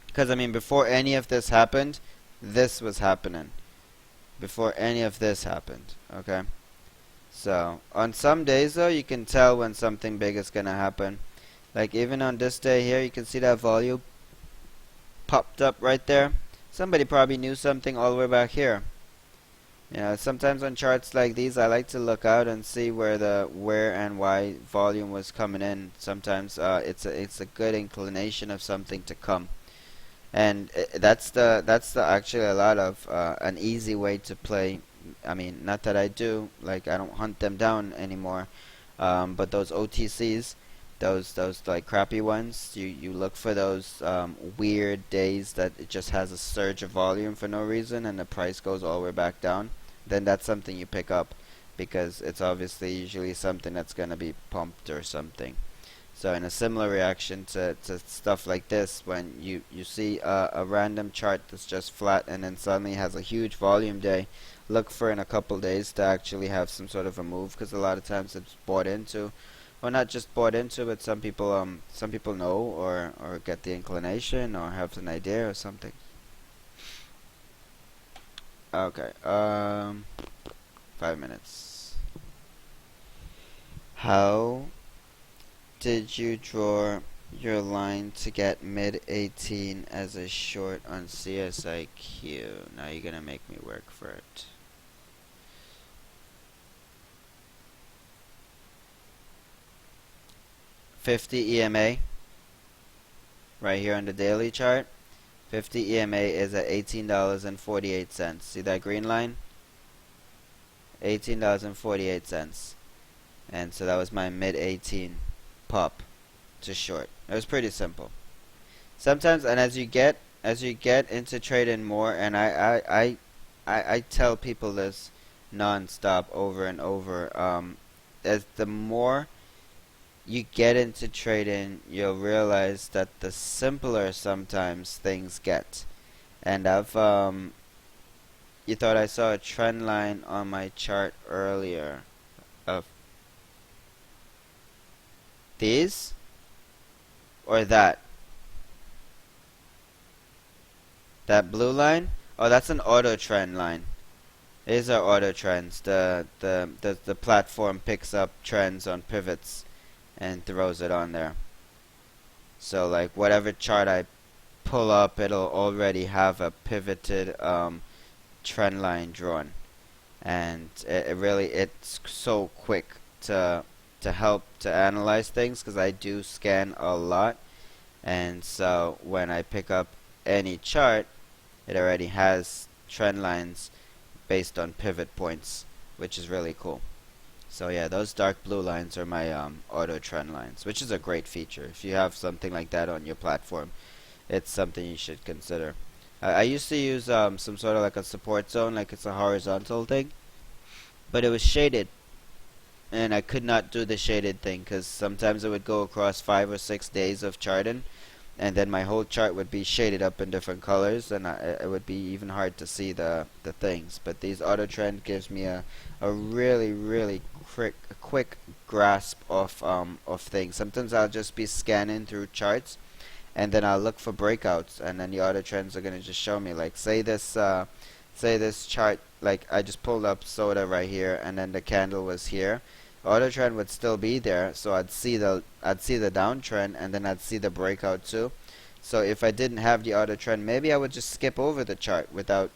Because, I mean, before any of this happened, this was happening. Before any of this happened, okay? So, on some days, though, you can tell when something big is going to happen. Like, even on this day here, you can see that volume popped up right there. Somebody probably knew something all the way back here. You know, sometimes on charts like these, I like to look out and see where and why volume was coming in. Sometimes it's a good inclination of something to come. And that's actually a lot of an easy way to play. I mean, not that I do, like, I don't hunt them down anymore, but those OTCs, those like crappy ones, you look for those weird days that it just has a surge of volume for no reason and the price goes all the way back down. Then that's something you pick up, because it's obviously usually something that's going to be pumped or something. So in a similar reaction to stuff like this, when you see a random chart that's just flat and then suddenly has a huge volume day, look for in a couple days to actually have some sort of a move, because a lot of times it's bought into, or not just bought into, but some people know or get the inclination or have an idea or something. Okay, 5 minutes. How did you draw your line to get mid 18 as a short on CSIQ? Now you're gonna make me work for it. $50 EMA right here on the daily chart. 50 EMA is at $18.48. See that green line? $18.48. And so that was my mid 18 pop to short. It was pretty simple. Sometimes, and as you get into trading more, and I tell people this non-stop over and over, as the more you get into trading, you'll realize that the simpler sometimes things get. And you thought I saw a trend line on my chart earlier of these or that blue line. Oh, that's an auto trend line. These are auto trends. The platform picks up trends on pivots and throws it on there. So like whatever chart I pull up, it'll already have a pivoted trend line drawn, and it really it's so quick to help to analyze things because I do scan a lot, and so when I pick up any chart, it already has trend lines based on pivot points, which is really cool. So yeah, those dark blue lines are my auto trend lines, which is a great feature. If you have something like that on your platform, it's something you should consider. I used to use some sort of like a support zone, like it's a horizontal thing, but it was shaded, and I could not do the shaded thing because sometimes it would go across 5 or 6 days of charting, and then my whole chart would be shaded up in different colors, and it would be even hard to see the things. But these auto trend gives me a really quick grasp of things. Sometimes I'll just be scanning through charts, and then I'll look for breakouts, and then the auto trends are gonna just show me, like, say this chart, like I just pulled up soda right here, and then the candle was here. Auto trend would still be there, so I'd see the downtrend, and then I'd see the breakout too. So if I didn't have the auto trend, maybe I would just skip over the chart without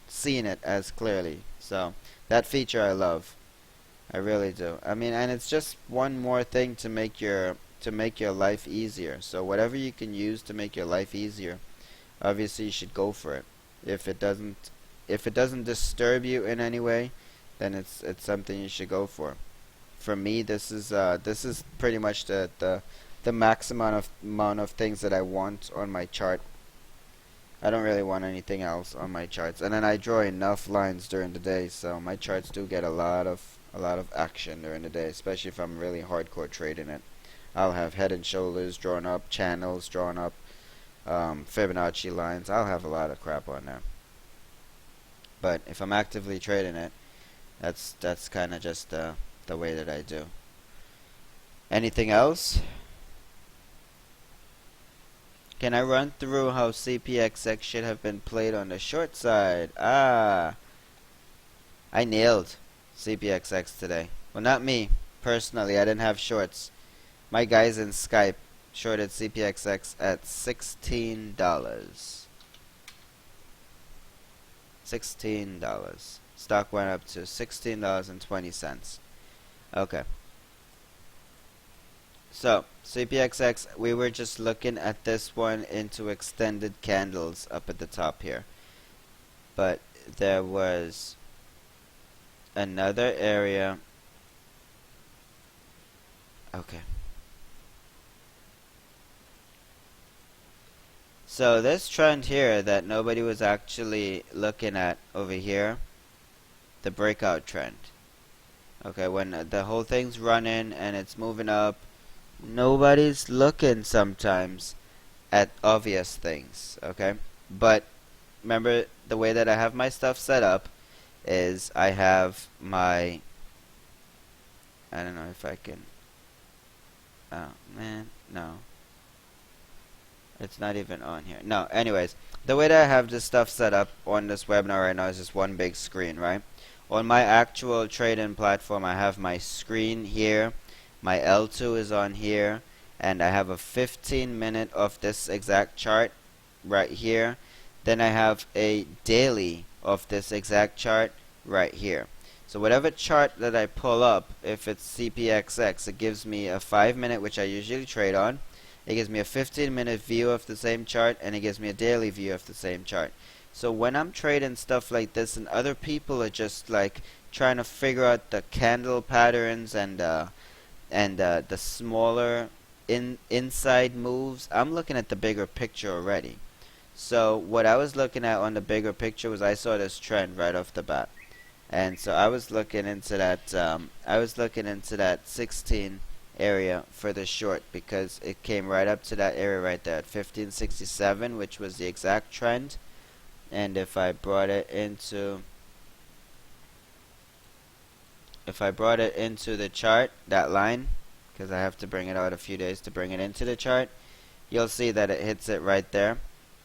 seeing it as clearly. So that feature I love, I really do. I mean, and it's just one more thing to make your life easier. So whatever you can use to make your life easier, obviously you should go for it. If it doesn't disturb you in any way, then it's something you should go for. For me, this is pretty much the max amount of things that I want on my chart. I don't really want anything else on my charts. And then I draw enough lines during the day, so my charts do get a lot of action during the day, especially if I'm really hardcore trading it. I'll have head and shoulders drawn up, channels drawn up, Fibonacci lines. I'll have a lot of crap on there. But if I'm actively trading it, that's kind of just the way that I do. Anything else? Can I run through how CPXX should have been played on the short side? I nailed CPXX today. Well, not me personally. I didn't have shorts. My guys in Skype shorted CPXX at $16. $16. Stock went up to $16.20. Okay. So, CPXX, we were just looking at this one into extended candles up at the top here. But there was another area. Okay. So this trend here that nobody was actually looking at over here, the breakout trend. Okay, when the whole thing's running and it's moving up, nobody's looking sometimes at obvious things, okay? But remember, the way that I have my stuff set up is I have my, I don't know if I can, oh man, no. It's not even on here. No, anyways, the way that I have this stuff set up on this webinar right now is just one big screen, right? On my actual trading platform, I have my screen here, my L2 is on here, and I have a 15-minute of this exact chart right here. Then I have a daily of this exact chart right here. So whatever chart that I pull up, if it's CPXX, it gives me a 5-minute, which I usually trade on. It gives me a 15-minute view of the same chart, and it gives me a daily view of the same chart. So when I'm trading stuff like this, and other people are just like trying to figure out the candle patterns and the smaller inside moves, I'm looking at the bigger picture already. So what I was looking at on the bigger picture was I saw this trend right off the bat, and so I was looking into that. I was looking into that 16 area for the short because it came right up to that area right there at 1567, which was the exact trend. And if I brought it into the chart, that line, because I have to bring it out a few days to bring it into the chart, you'll see that it hits it right there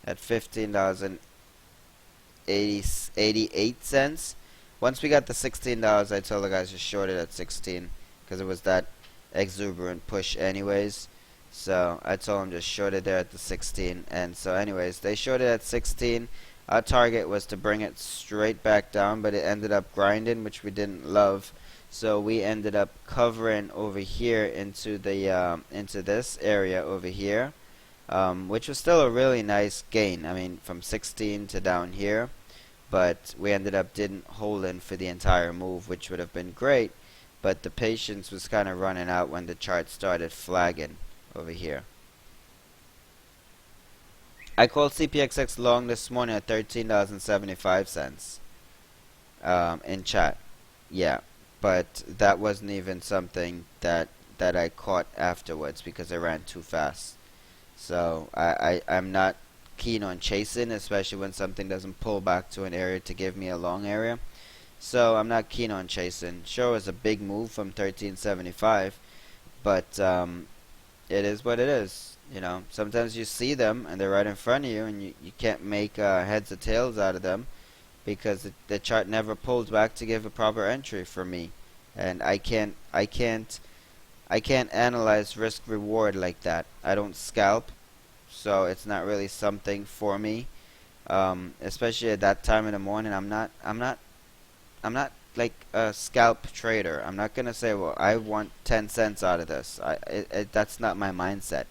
at $15.88. Once we got the $16, I told the guys to short it at 16 because it was that exuberant push anyways. So I told them just short it there at the 16, and so anyways they shorted at 16. Our target was to bring it straight back down, but it ended up grinding, which we didn't love. So we ended up covering over here into the into this area over here, which was still a really nice gain. I mean, from 16 to down here, but we ended up didn't holding for the entire move, which would have been great. But the patience was kind of running out when the chart started flagging over here. I called CPXX long this morning at $13.75 in chat. Yeah, but that wasn't even something that I caught afterwards because I ran too fast. So I'm not keen on chasing, especially when something doesn't pull back to an area to give me a long area. So I'm not keen on chasing. Sure, it was a big move from 1375, but it is what it is. You know, sometimes you see them and they're right in front of you, and you can't make heads or tails out of them because the chart never pulled back to give a proper entry for me, and I can't analyze risk reward like that. I don't scalp, so it's not really something for me. Especially at that time in the morning, I'm not like a scalp trader. I'm not gonna say, well, I want 10 cents out of this. That's not my mindset.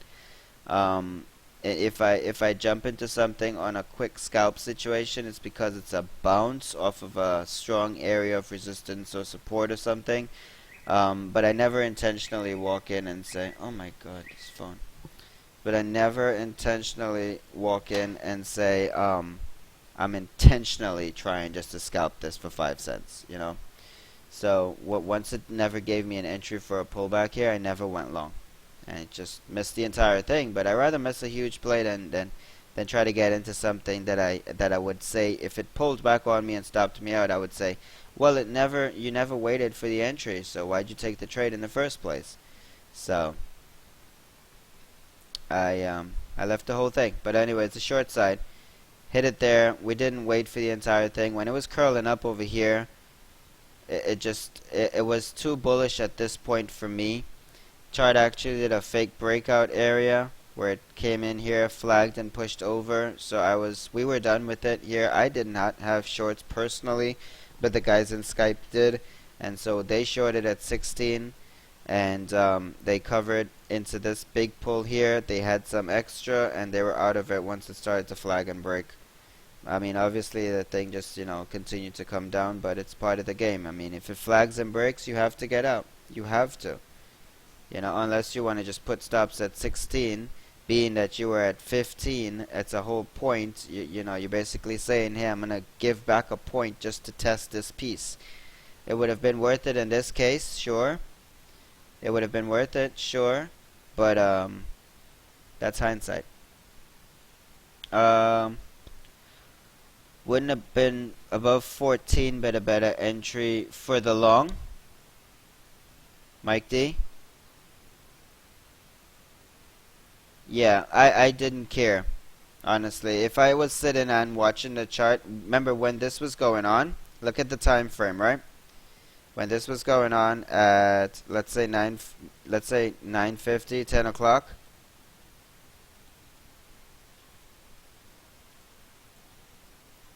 If I jump into something on a quick scalp situation, it's because it's a bounce off of a strong area of resistance or support or something. But I never intentionally walk in and say, oh my god, this phone. But I never intentionally walk in and say, I'm intentionally trying just to scalp this for 5 cents, you know. So once it never gave me an entry for a pullback here, I never went long, and it just missed the entire thing. But I rather miss a huge play than try to get into something that I would say, if it pulled back on me and stopped me out, I would say, well, you never waited for the entry, so why'd you take the trade in the first place? So I left the whole thing. But anyway, it's a short side. Hit it there. We didn't wait for the entire thing. When it was curling up over here, it was too bullish at this point for me. Chart actually did a fake breakout area where it came in here, flagged and pushed over. So we were done with it here. I did not have shorts personally, but the guys in Skype did, and so they shorted at 16, and they covered into this big pull here. They had some extra, and they were out of it once it started to flag and break. I mean, obviously the thing just, continued to come down, but it's part of the game. I mean, if it flags and breaks, you have to get out. You have to. Unless you want to just put stops at 16, being that you were at 15, it's a whole point. You're basically saying, hey, I'm going to give back a point just to test this piece. It would have been worth it in this case, sure. It would have been worth it, sure. But that's hindsight. Wouldn't have been above 14, but a better entry for the long. Mike D? Yeah, I didn't care, honestly. If I was sitting and watching the chart, remember when this was going on? Look at the time frame, right? When this was going on at, let's say 9:50, 10 o'clock.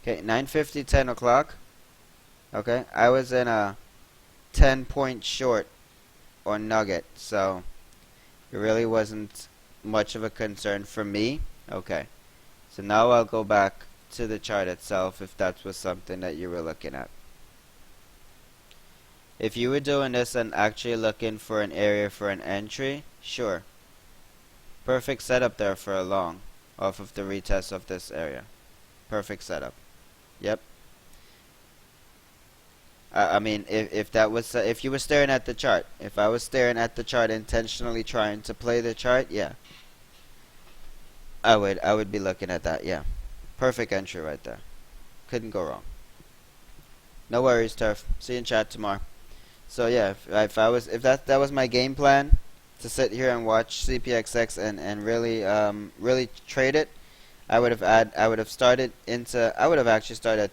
Okay, 9:50, 10 o'clock. Okay, I was in a 10-point short on Nugget, so it really wasn't much of a concern for me. Okay, so now I'll go back to the chart itself if that was something that you were looking at. If you were doing this and actually looking for an area for an entry, sure. Perfect setup there for a long off of the retest of this area. Perfect setup. Yep. I mean, if that was if you were staring at the chart, if I was staring at the chart intentionally trying to play the chart, yeah, I would be looking at that. Yeah, perfect entry right there. Couldn't go wrong. No worries, Turf. See you in chat tomorrow. So yeah, if that was my game plan, to sit here and watch CPXX and really trade it, I would have actually started at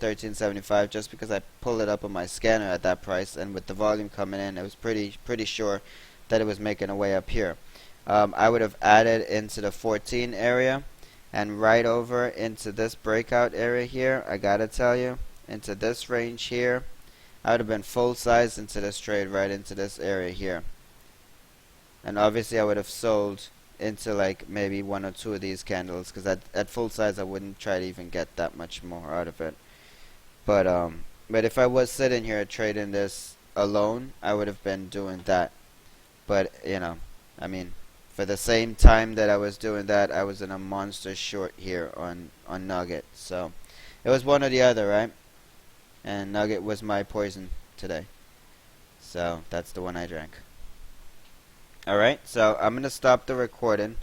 13.75 just because I pulled it up on my scanner at that price, and with the volume coming in, it was pretty sure that it was making a way up here. I would have added into the 14 area, And right over into this breakout area here, I gotta tell you, into this range here, I would have been full size into this trade right into this area here. And obviously I would have sold into like maybe one or two of these candles, because at full size I wouldn't try to even get that much more out of it. But if I was sitting here trading this alone, I would have been doing that. But I mean, for the same time that I was doing that, I was in a monster short here on Nugget. So it was one or the other, right? And Nugget was my poison today. So that's the one I drank. Alright, so I'm going to stop the recording.